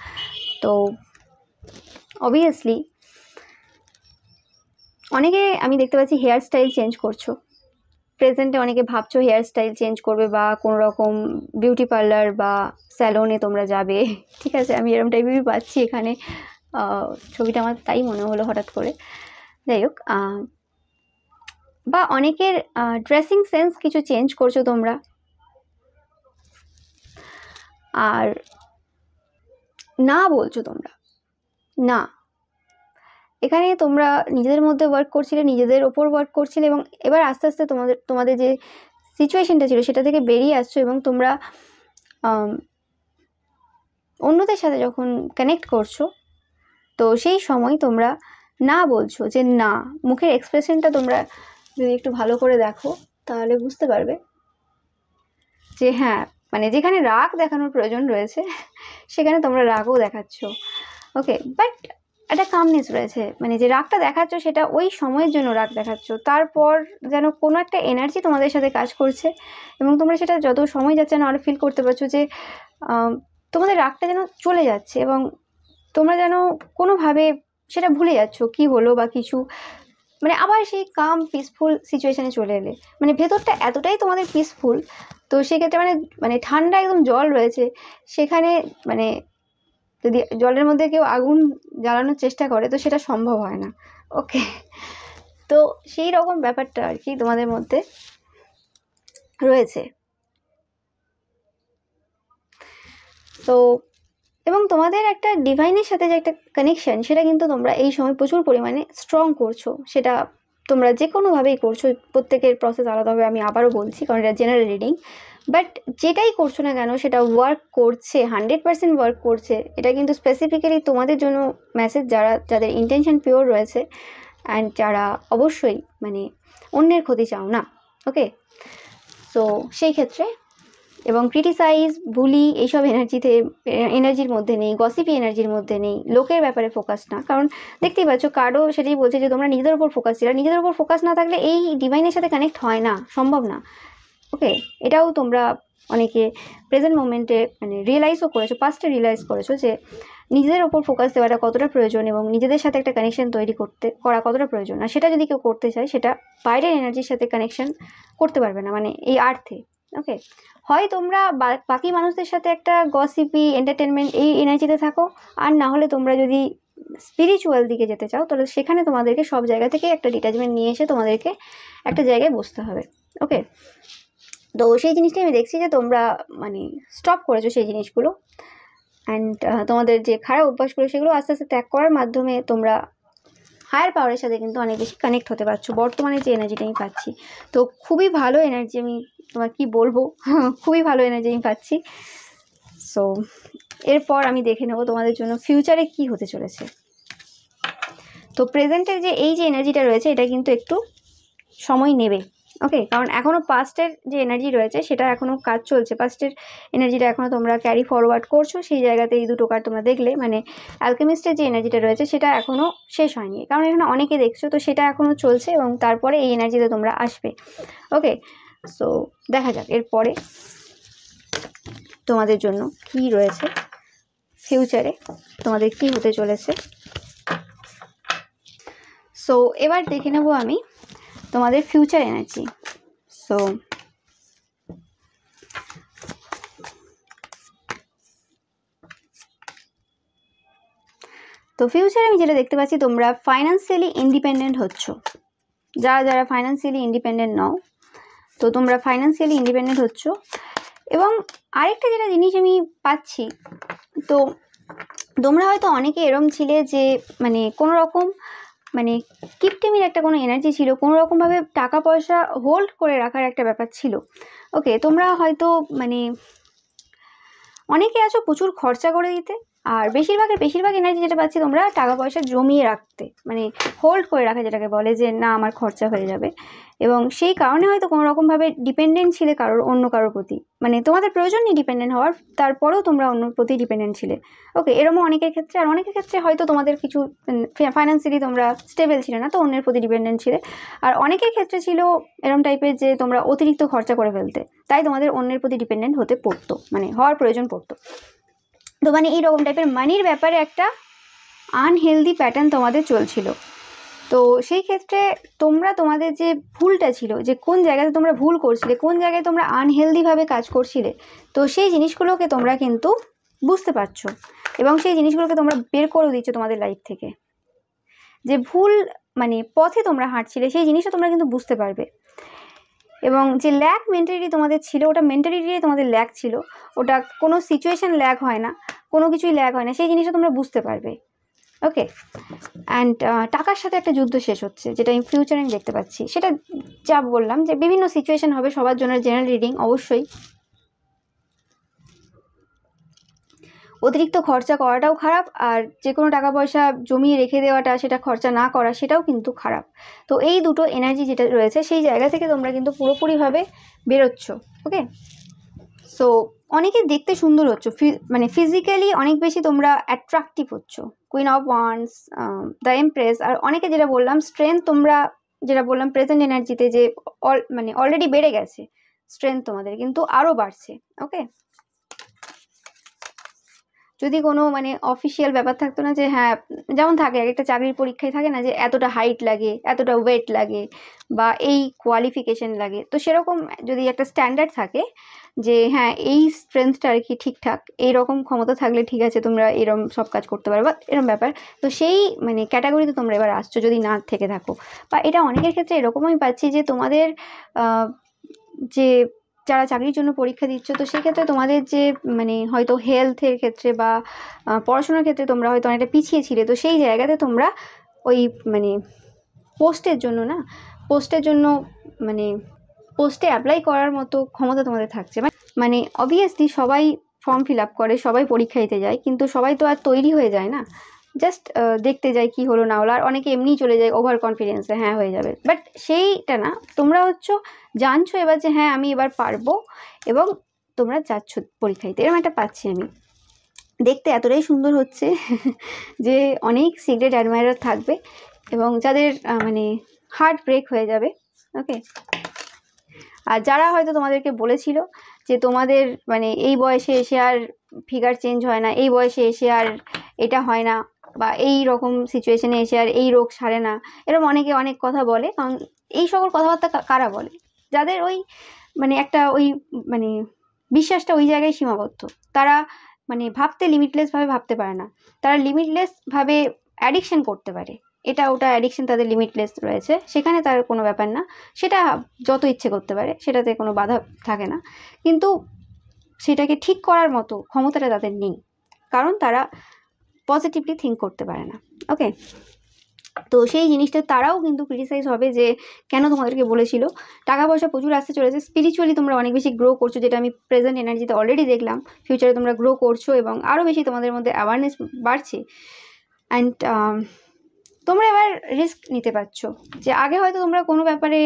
তো অবভিয়াসলি অনেকে আমি দেখতে পাচ্ছি হেয়ার স্টাইল চেঞ্জ করছো প্রেজেন্টে। অনেকে ভাবছো হেয়ার স্টাইল চেঞ্জ করবে বা কোনো রকম বিউটি পার্লার বা স্যালনে তোমরা যাবে, ঠিক আছে। আমি এরকম টাইপেরই পাচ্ছি এখানে, ছবিটা আমার তাই মনে হলো হঠাৎ করে। যাই হোক, বা অনেকের ড্রেসিং সেন্স কিছু চেঞ্জ করছো তোমরা। আর না বলছো তোমরা, না, এখানে তোমরা নিজেদের মধ্যে ওয়ার্ক করছিলে, নিজেদের ওপর ওয়ার্ক করছিলে, এবং এবার আস্তে আস্তে তোমাদের যে সিচুয়েশনটা ছিল সেটা থেকে বেরিয়ে আসছো, এবং তোমরা অন্যদের সাথে যখন কানেক্ট করছো, তো সেই সময় তোমরা না বলছো, যে না। মুখের এক্সপ্রেশনটা তোমরা যদি একটু ভালো করে দেখো তাহলে বুঝতে পারবে যে হ্যাঁ, মানে যেখানে রাগ দেখানোর প্রয়োজন রয়েছে সেখানে তোমরা রাগও দেখাচ্ছ, ওকে। বাট একটা কামনেস রয়েছে, মানে যে রাগটা দেখাচ্ছ সেটা ওই সময়ের জন্য রাগ দেখাচ্ছ, তারপর যেন কোনো একটা এনার্জি তোমাদের সাথে কাজ করছে, এবং তোমরা সেটা যত সময় যাচ্ছে না আরও ফিল করতে পারছো যে তোমাদের রাগটা যেন চলে যাচ্ছে, এবং তোমরা যেন কোনোভাবে সেটা ভুলে যাচ্ছ কি হলো বা কিছু, মানে আবার সেই কাম পিসফুল সিচুয়েশানে চলে এলে, মানে ভেতরটা এতটাই তোমাদের পিসফুল। তো সেক্ষেত্রে মানে মানে ঠান্ডা একদম জল রয়েছে সেখানে, মানে যদি জলের মধ্যে কেউ আগুন জ্বালানোর চেষ্টা করে তো সেটা সম্ভব হয় না, ওকে। তো সেই রকম ব্যাপারটা আর কি তোমাদের মধ্যে রয়েছে। তো এবং তোমাদের একটা ডিভাইনের সাথে যে একটা কানেকশান, সেটা কিন্তু তোমরা এই সময় প্রচুর পরিমাণে স্ট্রং করছো। সেটা তোমরা যে কোনোভাবেই করছো, প্রত্যেকের প্রসেস আলাদা হবে, আমি আবারও বলছি, কারণ এটা জেনারেল রিডিং। বাট যেটাই করছো না কেন সেটা ওয়ার্ক করছে, 100% ওয়ার্ক করছে। এটা কিন্তু স্পেসিফিক্যালি তোমাদের জন্য মেসেজ, যাদের ইন্টেনশন পিওর রয়েছে, অ্যান্ড যারা অবশ্যই মানে অন্যের ক্ষতি চাও না, ওকে। তো সেই ক্ষেত্রে, এবং ক্রিটিসাইজ, বুলি এইসব এনার্জির মধ্যে নেই, গসিপি এনার্জির মধ্যে নেই, লোকের ব্যাপারে ফোকাস না। কারণ দেখতেই পাচ্ছ কার্ডও সেটাই বলছে যে তোমরা নিজেদের উপর ফোকাস ছিল। নিজেদের উপর ফোকাস না থাকলে এই ডিভাইনের সাথে কানেক্ট হয় না, সম্ভব না, ওকে। এটাও তোমরা অনেকে প্রেজেন্ট মোমেন্টে মানে রিয়েলাইজও করেছো, পাস্টে রিয়েলাইজ করেছো যে নিজেদের ওপর ফোকাস দেওয়াটা কতটা প্রয়োজন, এবং নিজেদের সাথে একটা কানেকশন করা কতটা প্রয়োজন। আর সেটা যদি কেউ করতে চায়, সেটা বাইরের এনার্জির সাথে কানেকশন করতে পারবে না, মানে এই আর্থে, ওকে। হয় তোমরা বাকি মানুষদের সাথে একটা গসিপি এন্টারটেনমেন্ট এই এনার্জিতে থাকো, আর না হলে তোমরা যদি স্পিরিচুয়াল দিকে যেতে চাও, তাহলে সেখানে তোমাদেরকে সব জায়গা থেকে একটা ডিটাচমেন্ট নিয়ে এসে তোমাদেরকে একটা জায়গায় বসতে হবে, ওকে। তো সেই জিনিসটাই আমি দেখছি যে তোমরা মানে স্টপ করেছো সেই জিনিসগুলো, অ্যান্ড তোমাদের যে খারাপ অভ্যাসগুলো সেগুলো আস্তে আস্তে ত্যাগ করার মাধ্যমে তোমরা হায়ার পাওয়ারের সাথে কিন্তু অনেক বেশি কানেক্ট হতে পারছো বর্তমানে যে এনার্জিটা আমি পাচ্ছি। তো খুবই ভালো এনার্জি, আমি তোমার কি বলবো খুবই ভালো এনার্জি আমি পাচ্ছি। সো এরপর আমি দেখে নেব তোমাদের জন্য ফিউচারে কি হতে চলেছে। তো প্রেজেন্টের যে এই যে এনার্জিটা রয়েছে এটা কিন্তু একটু সময় নেবে, ওকে, কারণ এখনও পাস্টের যে এনার্জি রয়েছে সেটা এখনও কাজ চলছে, পাস্টের এনার্জিটা এখনও তোমরা ক্যারি ফরওয়ার্ড করছো। সেই জায়গাতে এই দুটো কার্ড তোমরা দেখলে মানে অ্যালকেমিস্টের যে এনার্জিটা রয়েছে সেটা এখনও শেষ হয়নি, কারণ এখানে অনেকে দেখছো, তো সেটা এখনও চলছে এবং তারপরে এই এনার্জিতে তোমরা আসবে। ওকে, সো দেখা যাক এরপরে তোমাদের জন্য কি রয়েছে, ফিউচারে তোমাদের কি হতে চলেছে। সো এবার দেখে নেব আমি তোমাদের ফিউচার এনার্জি। সো ফিউচারে আমি যেটা দেখতে পাচ্ছি, তোমরা ফাইন্যান্সিয়ালি ইন্ডিপেন্ডেন্ট হচ্ছ। যারা ফাইন্যান্সিয়ালি ইন্ডিপেন্ডেন্ট নও, তো তোমরা ফাইন্যান্সিয়ালি ইন্ডিপেন্ডেন্ট হচ্ছ। এবং আরেকটা যেটা জিনিস আমি পাচ্ছি, তো তোমরা হয়তো অনেকে এরম ছিলে যে মানে কোনো রকম মানে কিপটেমির একটা কোনো এনার্জি ছিল, কোনো রকমভাবে টাকা পয়সা হোল্ড করে রাখার একটা ব্যাপার ছিল। ওকে, তোমরা হয়তো মানে অনেকে আছো প্রচুর খরচা করে দিতে, আর বেশিরভাগ এনার্জি যেটা পাচ্ছি তোমরা টাকা পয়সা জমিয়ে রাখতে, মানে হোল্ড করে রাখা, যেটাকে বলে যে না আমার খরচা হয়ে যাবে। এবং সেই কারণে হয়তো কোনো রকমভাবে ডিপেন্ডেন্ট ছিলে অন্য কারোর প্রতি, মানে তোমাদের প্রয়োজন নেই ডিপেন্ডেন্ট হওয়ার, তারপরেও তোমরা অন্যর প্রতি ডিপেন্ডেন্ট ছিলে। ওকে, এরকম অনেকের ক্ষেত্রে। আর অনেকের ক্ষেত্রে হয়তো তোমাদের কিছু ফাইন্যান্সিয়ালি তোমরা স্টেবল ছিলে না, তো অন্যের প্রতি ডিপেন্ডেন্ট ছিলে। আর অনেকের ক্ষেত্রে ছিল এরকম টাইপের যে তোমরা অতিরিক্ত খরচা করে ফেলতে, তাই তোমাদের অন্যের প্রতি ডিপেন্ডেন্ট হতে পড়তো, মানে হওয়ার প্রয়োজন পড়তো। তো মানে এইরকম টাইপের মানির ব্যাপারে একটা আনহেলদি প্যাটার্ন তোমাদের চলছিল। তো সেই ক্ষেত্রে তোমরা তোমাদের যে ভুলটা ছিল, যে কোন জায়গাতে তোমরা ভুল করছিলে, কোন জায়গায় তোমরা আনহেলদিভাবে কাজ করছিলে, তো সেই জিনিসগুলোকে তোমরা কিন্তু বুঝতে পারছো এবং সেই জিনিসগুলোকে তোমরা বের করে দিচ্ছ তোমাদের লাইফ থেকে। যে ভুল মানে পথে তোমরা হাঁটছিলে সেই জিনিসটা তোমরা কিন্তু বুঝতে পারবে। এবং যে ল্যাক মেন্টালিটি তোমাদের ছিল, ওটা মেন্টালিটি তোমাদের ল্যাক ছিল, ওটা কোনো সিচুয়েশান ল্যাক হয় না, কোনো কিছুই ল্যাক হয় না, সেই জিনিসটা তোমরা বুঝতে পারবে। ওকে, অ্যান্ড টাকার সাথে একটা যুদ্ধ শেষ হচ্ছে, যেটা আমি ফিউচারে দেখতে পাচ্ছি। সেটা যা বললাম যে বিভিন্ন সিচুয়েশান হবে, সবার জন্য জেনারেল রিডিং অবশ্যই। অতিরিক্ত খরচা করাটাও খারাপ, আর যে কোনো টাকা পয়সা জমিয়ে রেখে দেওয়াটা, সেটা খরচা না করা, সেটাও কিন্তু খারাপ। তো এই দুটো এনার্জি যেটা রয়েছে সেই জায়গা থেকে তোমরা কিন্তু পুরোপুরিভাবে বেরোচ্ছ। ওকে, সো অনেকে দেখতে সুন্দর হচ্ছ, মানে ফিজিক্যালি অনেক বেশি তোমরা অ্যাট্রাকটিভ হচ্ছ। Queen of wands, the empress. আর অনেকে যেটা বললাম স্ট্রেংথ, তোমরা যেটা বললাম প্রেজেন্ট এনার্জিতে যে মানে অলরেডি বেড়ে গেছে স্ট্রেংথ তোমাদের, কিন্তু আরও বাড়ছে। ওকে, যদি কোনো মানে অফিসিয়াল ব্যাপার থাকতো না, যে হ্যাঁ যেমন থাকে এক একটা চাকরির পরীক্ষায় থাকে না, যে এতটা হাইট লাগে, এতটা ওয়েট লাগে, বা এই কোয়ালিফিকেশন লাগে, তো সেরকম যদি একটা স্ট্যান্ডার্ড থাকে যে হ্যাঁ এই স্ট্রেংথটা আর কি ঠিকঠাক, এইরকম ক্ষমতা থাকলে ঠিক আছে তোমরা এরকম সব কাজ করতে পারো, বা এরকম ব্যাপার, তো সেই মানে ক্যাটাগরিতে তোমরা এবার আসছো যদি না থেকে থাকো। বা এটা অনেকের ক্ষেত্রে এরকমই পাচ্ছি যে তোমাদের যে যারা চাকরির জন্য পরীক্ষা দিচ্ছ, তো সেক্ষেত্রে তোমাদের যে মানে হয়তো হেলথের ক্ষেত্রে বা পড়াশোনার ক্ষেত্রে তোমরা হয়তো অনেকটা পিছিয়ে ছিলে, তো সেই জায়গাতে তোমরা ওই মানে পোস্টের জন্য মানে পোস্টে অ্যাপ্লাই করার মতো ক্ষমতা তোমাদের থাকছে। মানে অবভিয়াসলি সবাই ফর্ম ফিল আপ করে, সবাই পরীক্ষা দিতে যায়, কিন্তু সবাই তো আর তৈরি হয়ে যায় না, জাস্ট দেখতে যায় কি হলো না হলো। আর অনেকে এমনিই চলে যায় ওভার কনফিডেন্সে, হ্যাঁ হয়ে যাবে, বাট সেইটা না, তোমরা জানছো এবার যে হ্যাঁ আমি এবার পারবো, এবং তোমরা যাচ্ছ পরীক্ষা দিতে। এরকম একটা পাচ্ছি আমি, দেখতে এতটাই সুন্দর হচ্ছে যে অনেক সিক্রেট অ্যাডমায়ারার থাকবে এবং যাদের মানে হার্ট ব্রেক হয়ে যাবে। ওকে, আর যারা হয়তো তোমাদেরকে বলেছিল যে তোমাদের মানে এই বয়সে এসে আর ফিগার চেঞ্জ হয় না, এই বয়সে এসে আর এটা হয় না, বা এই রকম সিচুয়েশনে এসে আর এই রোগ সারে না, এরকম অনেকে অনেক কথা বলে। কারণ এই সকল কথাবার্তা কারা বলে? যাদের ওই মানে একটা ওই মানে বিশ্বাসটা ওই জায়গায় সীমাবদ্ধ, তারা মানে ভাবতে লিমিটলেসভাবে ভাবতে পারে না, তারা লিমিটলেসভাবে অ্যাডিকশন করতে পারে, এটা ওটা অ্যাডিকশন তাদের লিমিটলেস রয়েছে, সেখানে তার কোনো ব্যাপার না, সেটা যত ইচ্ছে করতে পারে, সেটাতে কোনো বাধা থাকে না, কিন্তু সেটাকে ঠিক করার মতো ক্ষমতাটা তাদের নেই, কারণ তারা পজিটিভলি থিঙ্ক করতে পারে না। ওকে, তো সেই জিনিসটা তারাও কিন্তু ক্রিটিসাইজ হবে যে কেন তোমাদেরকে বলেছিল। টাকা পয়সা প্রচুর আসতে চলেছে, স্পিরিচুয়ালি তোমরা অনেক বেশি গ্রো করছো, যেটা আমি প্রেজেন্ট এনার্জিতে অলরেডি দেখলাম। ফিউচারে তোমরা গ্রো করছো এবং আরও বেশি তোমাদের মধ্যে অ্যাওয়ারনেস বাড়ছে। অ্যান্ড তোমরা এবার রিস্ক নিতে পারছো, যে আগে হয়তো তোমরা কোনো ব্যাপারে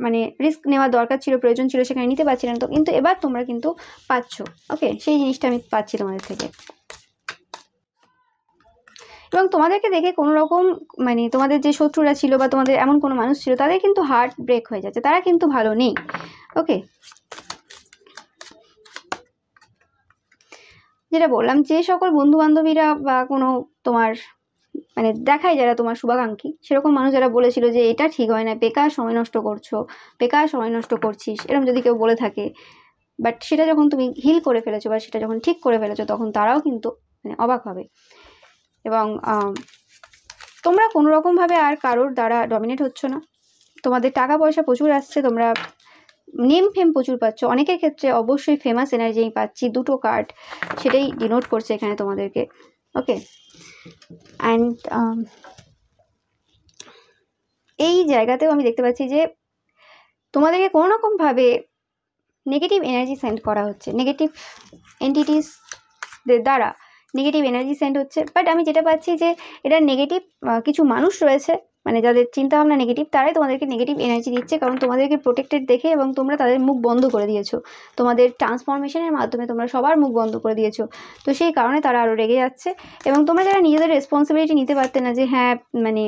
মানে রিস্ক নেওয়ার দরকার ছিল, প্রয়োজন ছিল, সেখানে নিতে পারছিলে না, তো কিন্তু এবার তোমরা কিন্তু পাচ্ছ। ওকে, সেই জিনিসটা আমি পাচ্ছি তোমাদের থেকে। এবং তোমাদেরকে দেখে কোনো রকম মানে তোমাদের যে শত্রুরা ছিল বা তোমাদের এমন কোনো মানুষ ছিল, তাদের কিন্তু হার্ট ব্রেক হয়ে যাচ্ছে, তারা কিন্তু ভালো নেই। ওকে, যেটা বললাম, যে সকল বন্ধু বান্ধবীরা বা কোনো তোমার মানে দেখায় যারা তোমার শুভাকাঙ্ক্ষী, সেরকম মানুষ যারা বলেছিল যে এটা ঠিক হয় না, বেকার সময় নষ্ট করছো, বেকার সময় নষ্ট করছিস, এরকম যদি কেউ বলে থাকে, বাট সেটা যখন তুমি হিল করে ফেলেছো বা সেটা যখন ঠিক করে ফেলেছো, তখন তারাও কিন্তু মানে অবাক হবে। এবং তোমরা কোনো রকমভাবে আর কারোর দ্বারা ডমিনেট হচ্ছ না। তোমাদের টাকা পয়সা প্রচুর আসছে, তোমরা নেম ফেম প্রচুর পাচ্ছ। অনেকের ক্ষেত্রে অবশ্যই ফেমাস এনার্জি আমি পাচ্ছি, দুটো কার্ড সেটাই ডিনোট করছে এখানে তোমাদেরকে। ওকে, অ্যান্ড এই জায়গাতেও আমি দেখতে পাচ্ছি যে তোমাদেরকে কোনো রকমভাবে নেগেটিভ এনার্জি সেন্ড করা হচ্ছে, নেগেটিভ এন্টিটিসদের দ্বারা নেগেটিভ এনার্জি সেন্ড হচ্ছে। বাট আমি যেটা পাচ্ছি যে এটা নেগেটিভ কিছু মানুষ রয়েছে, মানে যাদের চিন্তাভাবনা নেগেটিভ, তারাই তোমাদেরকে নেগেটিভ এনার্জি দিচ্ছে, কারণ তোমাদেরকে প্রোটেক্টেড দেখে এবং তোমরা তাদের মুখ বন্ধ করে দিয়েছো। তোমাদের ট্রান্সফরমেশনের মাধ্যমে তোমরা সবার মুখ বন্ধ করে দিয়েছো, তো সেই কারণে তারা আরও রেগে যাচ্ছে। এবং তোমরা যারা নিজেদের রেসপন্সিবিলিটি নিতে পারতে না, যে হ্যাঁ মানে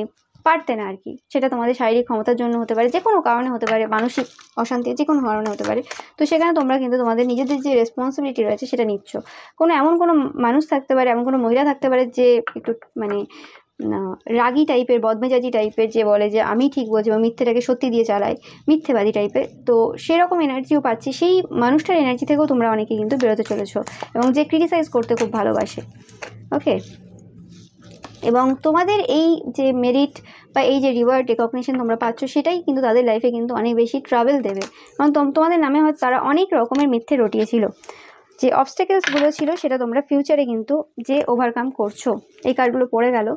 পারতে না আর কি, সেটা তোমাদের শারীরিক ক্ষমতার জন্য হতে পারে, যে কোনো কারণে হতে পারে, মানসিক অশান্তি যে কোনো কারণে হতে পারে, তো সেখানে তোমরা কিন্তু তোমাদের নিজেদের যে রেসপন্সিবিলিটি রয়েছে সেটা নিচ্ছ। এমন কোনো মানুষ থাকতে পারে, এমন কোনো মহিলা থাকতে পারে যে একটু মানে রাগী টাইপের, বদমেজাজি টাইপের, যে বলে যে আমি ঠিক বলছি এবং মিথ্যেটাকে সত্যি দিয়ে চালায়, মিথ্যেবাদী টাইপের। তো সেরকম এনার্জিও পাচ্ছি, সেই মানুষটার এনার্জি থেকেও তোমরা অনেকে কিন্তু বেরোতে চলেছো, এবং যে ক্রিটিসাইজ করতে খুব ভালোবাসে। ওকে, এবং তোমাদের এই যে মেরিট বা এই যে রিওয়ার্ড রেকগনিশন তোমরা পাচ্ছ, সেটাই কিন্তু তাদের লাইফে কিন্তু অনেক বেশি ট্রাভেল দেবে, কারণ তোমাদের নামে হয়তো তারা অনেক রকমের মিথ্যে রটিয়েছিল। যে অবস্টেকেলসগুলো ছিল সেটা তোমরা ফিউচারে কিন্তু যে ওভারকাম করছো, এই কার্ডগুলো পড়ে গেল।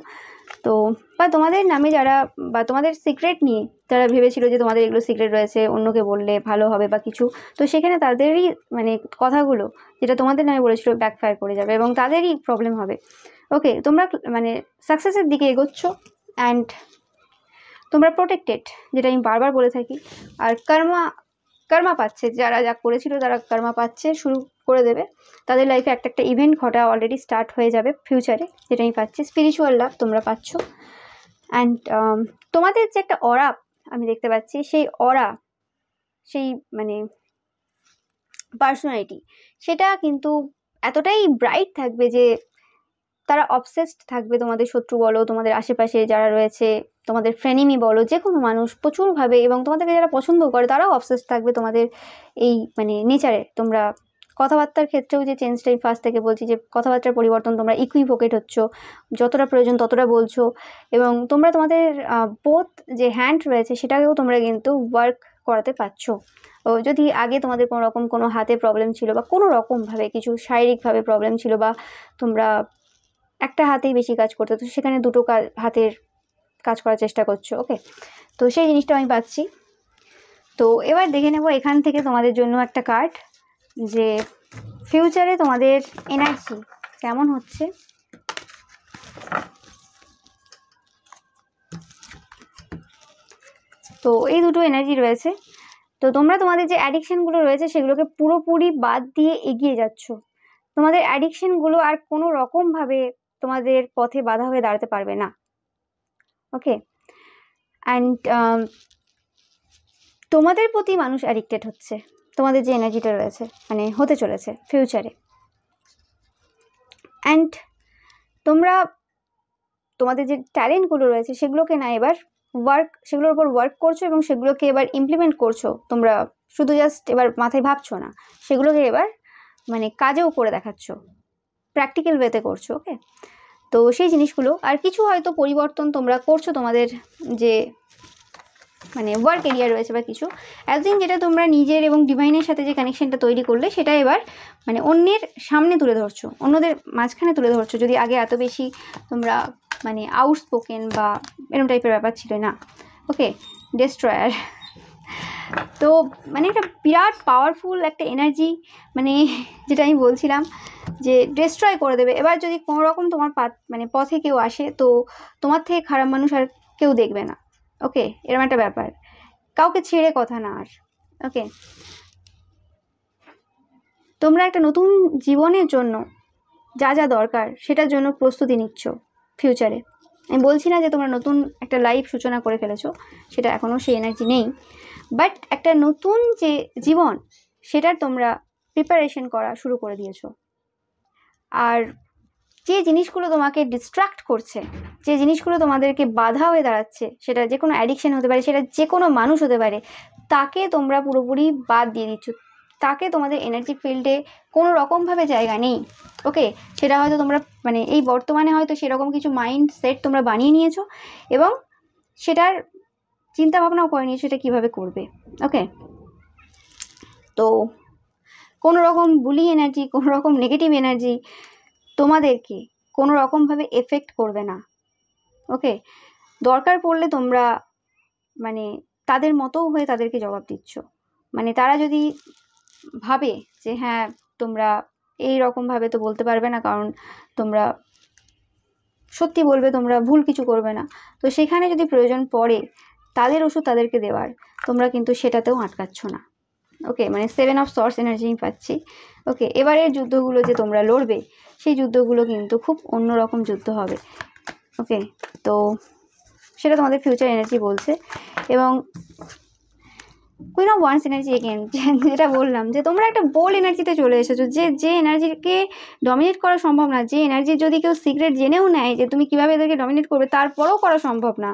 তো বা তোমাদের নামে যারা বা তোমাদের সিক্রেট নিয়ে যারা ভেবেছিল যে তোমাদের এগুলো সিক্রেট রয়েছে, অন্যকে বললে ভালো হবে বা কিছু, তো সেখানে তাদেরই মানে কথাগুলো যেটা তোমাদের নামে বলেছিল ব্যাকফায়ার করে যাবে এবং তাদেরই প্রবলেম হবে। ওকে, তোমরা মানে সাকসেসের দিকে এগোচ্ছ, অ্যান্ড তোমরা প্রোটেক্টেড, যেটা আমি বারবার বলে থাকি। আর কর্মা পাচ্ছে, যারা যা করেছিল তারা কর্মা পাচ্ছে, শুরু করে দেবে তাদের লাইফে একটা ইভেন্ট ঘটা অলরেডি স্টার্ট হয়ে যাবে ফিউচারে, যেটা আমি পাচ্ছি। স্পিরিচুয়াল লাভ তোমরা পাচ্ছ। অ্যান্ড তোমাদের যে একটা অরা আমি দেখতে পাচ্ছি, সেই অরা, সেই মানে পার্সোনালিটি, সেটা কিন্তু এতটাই ব্রাইট থাকবে যে তারা অবসেসড থাকবে। তোমাদের শত্রু বলো, তোমাদের আশেপাশে যারা রয়েছে, তোমাদের ফ্রেনিমি বলো, যে কোনো মানুষ প্রচুরভাবে, এবং তোমাদেরকে যারা পছন্দ করে তারাও অবসেসড থাকবে তোমাদের এই মানে নেচারে। তোমরা কথাবার্তার ক্ষেত্রেও যে চেঞ্জটাই ফার্স্ট থেকে বলছি, যে কথাবার্তার পরিবর্তন, তোমরা ইকুইভোকেট হচ্ছ, যতটা প্রয়োজন ততটা বলছো, এবং তোমরা তোমাদের বোথ যে হ্যান্ড রয়েছে সেটাকেও তোমরা কিন্তু ওয়ার্ক করাতে পারছো। ও যদি আগে তোমাদের কোনো রকম কোনো হাতে প্রবলেম ছিল বা কোনো রকমভাবে কিছু শারীরিকভাবে প্রবলেম ছিল, বা তোমরা একটা হাতেই বেশি কাজ করতে, তো সেখানে দুটো হাতের কাজ করার চেষ্টা করছো। ওকে, তো সেই জিনিসটা আমি পাচ্ছি। তো এবার দেখে নেব এখান থেকে তোমাদের জন্য একটা কার্ড, যে ফিউচারে তোমাদের এনার্জি কেমন হচ্ছে। তো এই দুটো এনার্জি রয়েছে। তো তোমরা তোমাদের যে অ্যাডিকশানগুলো রয়েছে সেগুলোকে পুরোপুরি বাদ দিয়ে এগিয়ে যাচ্ছ। তোমাদের অ্যাডিকশানগুলো আর কোনো রকমভাবে তোমাদের পথে বাধা হয়ে দাঁড়াতে পারবে না। ওকে, অ্যান্ড তোমাদের প্রতি মানুষ অ্যাডিক্টেড হচ্ছে, তোমাদের যে এনার্জিটা রয়েছে মানে হতে চলেছে ফিউচারে। অ্যান্ড তোমরা তোমাদের যে ট্যালেন্টগুলো রয়েছে সেগুলোকে না এবার সেগুলোর উপর ওয়ার্ক করছো, এবং সেগুলোকে এবার ইমপ্লিমেন্ট করছো। তোমরা শুধু জাস্ট এবার মাথায় ভাবছো না, সেগুলোকে এবার মানে কাজেও করে দেখাচ্ছ, প্র্যাকটিক্যাল ওয়েতে করছো। ওকে, তো সেই জিনিসগুলো আর কিছু হয়তো পরিবর্তন তোমরা করছো তোমাদের যে মানে ওয়ার্ক এরিয়া রয়েছে বা কিছু, এতদিন যেটা তোমরা নিজের এবং ডিভাইনের সাথে যে কানেকশনটা তৈরি করলে, সেটা এবার মানে অন্যের সামনে তুলে ধরছো, অন্যদের মাঝখানে তুলে ধরছো। যদি আগে এত বেশি তোমরা মানে আউটস্পোকেন বা এরকম টাইপের ব্যাপার ছিল না। ওকে, ডেস্ট্রয়ার। তো মানে একটা বিরাট পাওয়ারফুল একটা এনার্জি, মানে যেটা আমি বলছিলাম যে ডেস্ট্রয় করে দেবে। এবার যদি কোনো রকম তোমার মানে পথে কেউ আসে, তো তোমার থেকে খারাপ মানুষ আর কেউ দেখবে না। ওকে, এরকম একটা ব্যাপার, কাউকে ছেড়ে কথা না আর। ওকে, তোমরা একটা নতুন জীবনের জন্য যা যা দরকার সেটার জন্য প্রস্তুতি নিচ্ছ ফিউচারে। আমি বলছি না যে তোমরা নতুন একটা লাইফ সূচনা করে ফেলেছো, সেটা এখনও সেই এনার্জি নেই, বাট একটা নতুন যে জীবন সেটার তোমরা প্রিপারেশন করা শুরু করে দিয়েছো। আর যে জিনিসগুলো তোমাকে ডিস্ট্র্যাক্ট করছে, যে জিনিসগুলো তোমাদেরকে বাধা হয়ে দাঁড়াচ্ছে, সেটা যে কোনো অ্যাডিকশন হতে পারে, সেটা যে কোনো মানুষ হতে পারে, তাকে তোমরা পুরোপুরি বাদ দিয়ে দিচ্ছ। তাকে তোমাদের এনার্জি ফিল্ডে কোনো রকমভাবে জায়গা নেই। ওকে, সেটা হয়তো তোমরা মানে এই বর্তমানে হয়তো সেরকম কিছু মাইন্ড সেট তোমরা বানিয়ে নিয়েছো এবং সেটার চিন্তা ভাবনাও করে নিয়েছো এটা কীভাবে করবে। ওকে, তো কোনো রকম বুলি এনার্জি, কোনো রকম নেগেটিভ এনার্জি তোমাদেরকে কোনো রকমভাবে এফেক্ট করবে না। ওকে, দরকার পড়লে তোমরা মানে তাদের মতো হয়ে তাদেরকে জবাব দিচ্ছ। মানে তারা যদি ভাবে যে হ্যাঁ তোমরা এই রকমভাবে তো বলতে পারবে না, কারণ তোমরা সত্যি বলবে, তোমরা ভুল কিছু করবে না, তো সেখানে যদি প্রয়োজন পড়ে তাদের ওষুধ তাদেরকে দেওয়ার, তোমরা কিন্তু সেটাতেও আটকাচ্ছ না। ওকে, মানে 7 অফ সর্স এনার্জি পাচ্ছি। ওকে, এবারের যুদ্ধগুলো যে তোমরা লড়বে, সেই যুদ্ধগুলো কিন্তু খুব অন্যরকম যুদ্ধ হবে। ওকে, তো সেটা তোমাদের ফিউচার এনার্জি বলছে। এবং queen of wands energy again, যেটা বললাম যে তোমরা একটা বোল্ড এনার্জিতে চলে এসেছো, যে এনার্জিকে ডমিনেট করা সম্ভব না, যে এনার্জির যদি কেউ সিক্রেট জেনেও নেয় যে তুমি কীভাবে এদেরকে ডমিনেট করবে, তারপরেও করা সম্ভব না।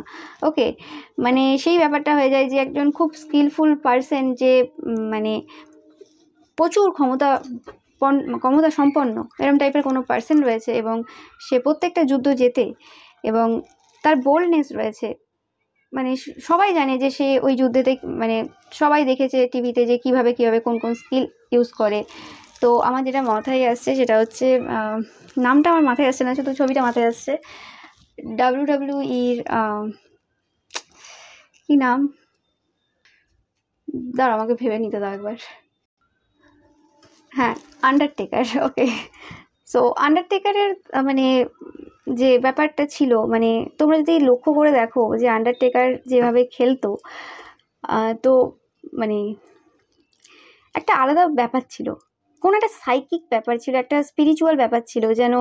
ওকে, মানে সেই ব্যাপারটা হয়ে যায় যে একজন খুব স্কিলফুল পার্সন, যে মানে প্রচুর ক্ষমতা সম্পন্ন এরকম টাইপের কোনো পার্সন রয়েছে, এবং সে প্রত্যেকটা যুদ্ধ জেতে এবং তার বোল্ডনেস রয়েছে। মানে সবাই জানে যে সে ওই যুদ্ধেতে, মানে সবাই দেখেছে টিভিতে যে কীভাবে কোন কোন স্কিল ইউজ করে। তো আমার যেটা মাথায় আসছে সেটা হচ্ছে, নামটা আমার মাথায় আসছে না, শুধু ছবিটা মাথায় আসছে। WWEর কী নাম, দাঁড়া আমাকে ভেবে নিতে দাও একবার। হ্যাঁ, আন্ডারটেকার। ওকে, সো আন্ডারটেকারের মানে যে ব্যাপারটা ছিল, মানে তোমরা যদি লক্ষ্য করে দেখো যে আন্ডারটেকার যেভাবে খেলতো, তো মানে একটা আলাদা ব্যাপার ছিল, কোনো একটা সাইকিক ব্যাপার ছিল, একটা স্পিরিচুয়াল ব্যাপার ছিল, যেন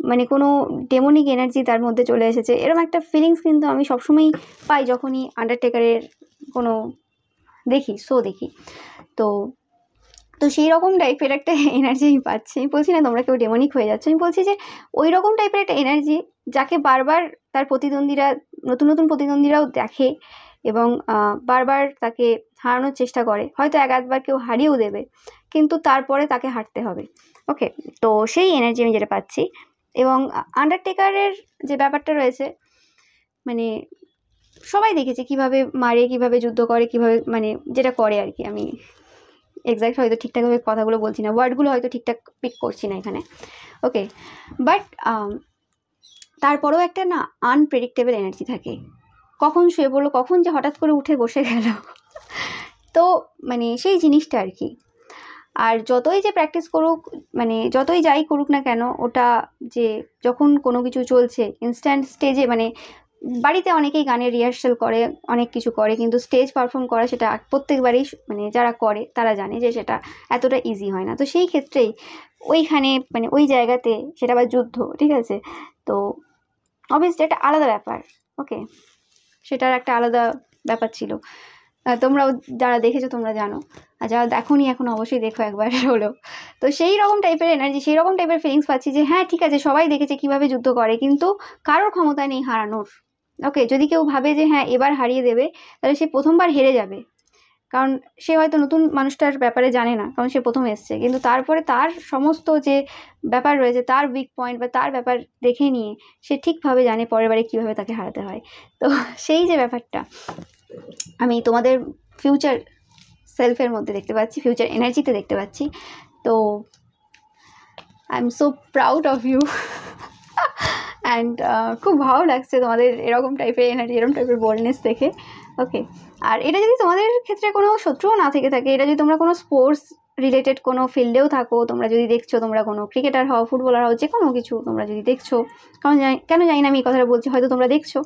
মানে কোনো ডেমনিক এনার্জি তার মধ্যে চলে এসেছে, এরকম একটা ফিলিংস কিন্তু আমি সবসময়ই পাই যখনই আন্ডারটেকারের কোনো শো দেখি। তো সেই রকম টাইপের একটা এনার্জি আমি পাচ্ছি। আমি বলছি না তোমরা কেউ ডেমনিক হয়ে যাচ্ছে, আমি বলছি যে ওই রকম টাইপের একটা এনার্জি, যাকে বারবার তার প্রতিদ্বন্দ্বীরা, নতুন নতুন প্রতিদ্বন্দ্বীরাও দেখে এবং বারবার তাকে হারানোর চেষ্টা করে, হয়তো এক আধবার কেউ হারিয়েও দেবে, কিন্তু তারপরে তাকে হারতে হবে। ওকে, তো সেই এনার্জি আমি যেটা পাচ্ছি। এবং আন্ডারটেকারের যে ব্যাপারটা রয়েছে, মানে সবাই দেখেছে কিভাবে মারে, কিভাবে যুদ্ধ করে, কিভাবে মানে যেটা করে আর কি। আমি এক্স্যাক্ট হয়তো ঠিকঠাকভাবে কথাগুলো বলছি না, ওয়ার্ডগুলো হয়তো ঠিকঠাক পিক করছি না এখানে। ওকে, বাট তারপরেও একটা না আনপ্রেডিক্টেবল এনার্জি থাকে, কখন শুয়ে পড়লো, কখন যে হঠাৎ করে উঠে বসে গেল, তো মানে সেই জিনিসটা আর কি। আর যতই যে প্র্যাকটিস করুক, মানে যতই যাই করুক না কেন, ওটা যে যখন কোনো কিছু চলছে ইনস্ট্যান্ট স্টেজে, মানে বাড়িতে অনেকেই গানের রিহার্সাল করে, অনেক কিছু করে, কিন্তু স্টেজ পারফর্ম করা সেটা প্রত্যেকবারই মানে যারা করে তারা জানে যে সেটা এতটা ইজি হয় না। তো সেই ক্ষেত্রেই ওইখানে মানে ওই জায়গাতে সেটা আবার যুদ্ধ, ঠিক আছে, তো অবভিয়াসলি একটা আলাদা ব্যাপার। ওকে, সেটার একটা আলাদা ব্যাপার ছিল। তোমরাও যারা দেখেছো তোমরা জানো, আর যারা দেখোনি এখন অবশ্যই দেখো একবার হলো। তো সেই রকম টাইপের এনার্জি, সেই রকম টাইপের ফিলিংস পাচ্ছি যে হ্যাঁ ঠিক আছে, সবাই দেখেছে কিভাবে যুদ্ধ করে, কিন্তু কারোর ক্ষমতা নেই হারানোর। ওকে, যদি কেউ ভাবে যে হ্যাঁ এবার হারিয়ে দেবে, তাহলে সে প্রথমবার হেরে যাবে, কারণ সে হয়তো নতুন মানুষটার ব্যাপারে জানে না, কারণ সে প্রথম এসছে, কিন্তু তারপরে তার সমস্ত যে ব্যাপার রয়েছে, তার উইক পয়েন্ট বা তার ব্যাপার দেখে নিয়ে সে ঠিকভাবে জানে পরের বারে কীভাবে তাকে হারাতে হয়। তো সেই যে ব্যাপারটা আমি তোমাদের ফিউচার সেলফের মধ্যে দেখতে পাচ্ছি, ফিউচার এনার্জিতে দেখতে পাচ্ছি। তো I am so proud of you. And খুব ভালো লাগছে তোমাদের এরকম টাইপের এনার্জি, এরকম টাইপের বোল্ডনেস দেখে। ওকে, আর এটা যদি তোমাদের ক্ষেত্রে কোনো শত্রুও না থেকে থাকে, এটা যদি তোমরা কোনো স্পোর্টস রিলেটেড কোনো ফিল্ডেও থাকো, তোমরা যদি দেখছো, তোমরা কোনো ক্রিকেটার হও, ফুটবলার হও, যে কোনো কিছু তোমরা যদি দেখছো, কেন জানি না আমি এই কথাটা বলছি, হয়তো তোমরা দেখছো,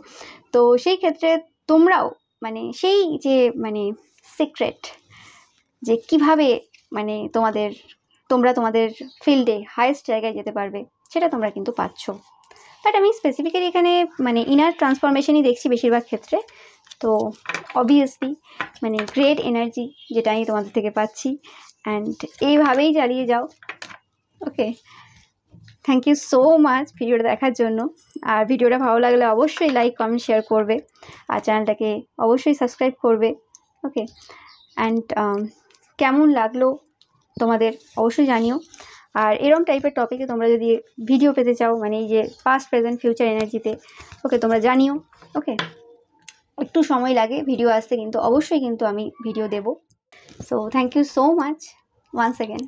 তো সেই ক্ষেত্রে তোমরাও মানে সেই যে মানে সিক্রেট যে কিভাবে মানে তোমরা তোমাদের ফিল্ডে হাইয়েস্ট জায়গায় যেতে পারবে, সেটা তোমরা কিন্তু পাচ্ছ। বাট আমি স্পেসিফিক্যালি এখানে মানে ইনার ট্রান্সফরমেশনই দেখছি বেশিরভাগ ক্ষেত্রে। তো অবভিয়াসলি মানে গ্রেট এনার্জি যেটা আমি তোমাদের থেকে পাচ্ছি, অ্যান্ড এইভাবেই চালিয়ে যাও। ওকে, থ্যাংক ইউ সো মাচ ভিডিওটা দেখার জন্য। আর ভিডিওটা ভালো লাগলে অবশ্যই লাইক, কমেন্ট, শেয়ার করবে, আর চ্যানেলটাকে অবশ্যই সাবস্ক্রাইব করবে। ওকে, অ্যান্ড কেমন লাগলো তোমাদের অবশ্যই জানিও। আর এরম টাইপের টপিকে তোমরা যদি ভিডিও পেতে চাও, মানে এই যে পাস্ট, প্রেজেন্ট, ফিউচার এনার্জিতে, ওকে তোমরা জানিও। ওকে, একটু সময় লাগে ভিডিও আসতে, কিন্তু অবশ্যই কিন্তু আমি ভিডিও দেব। So thank you so much once again.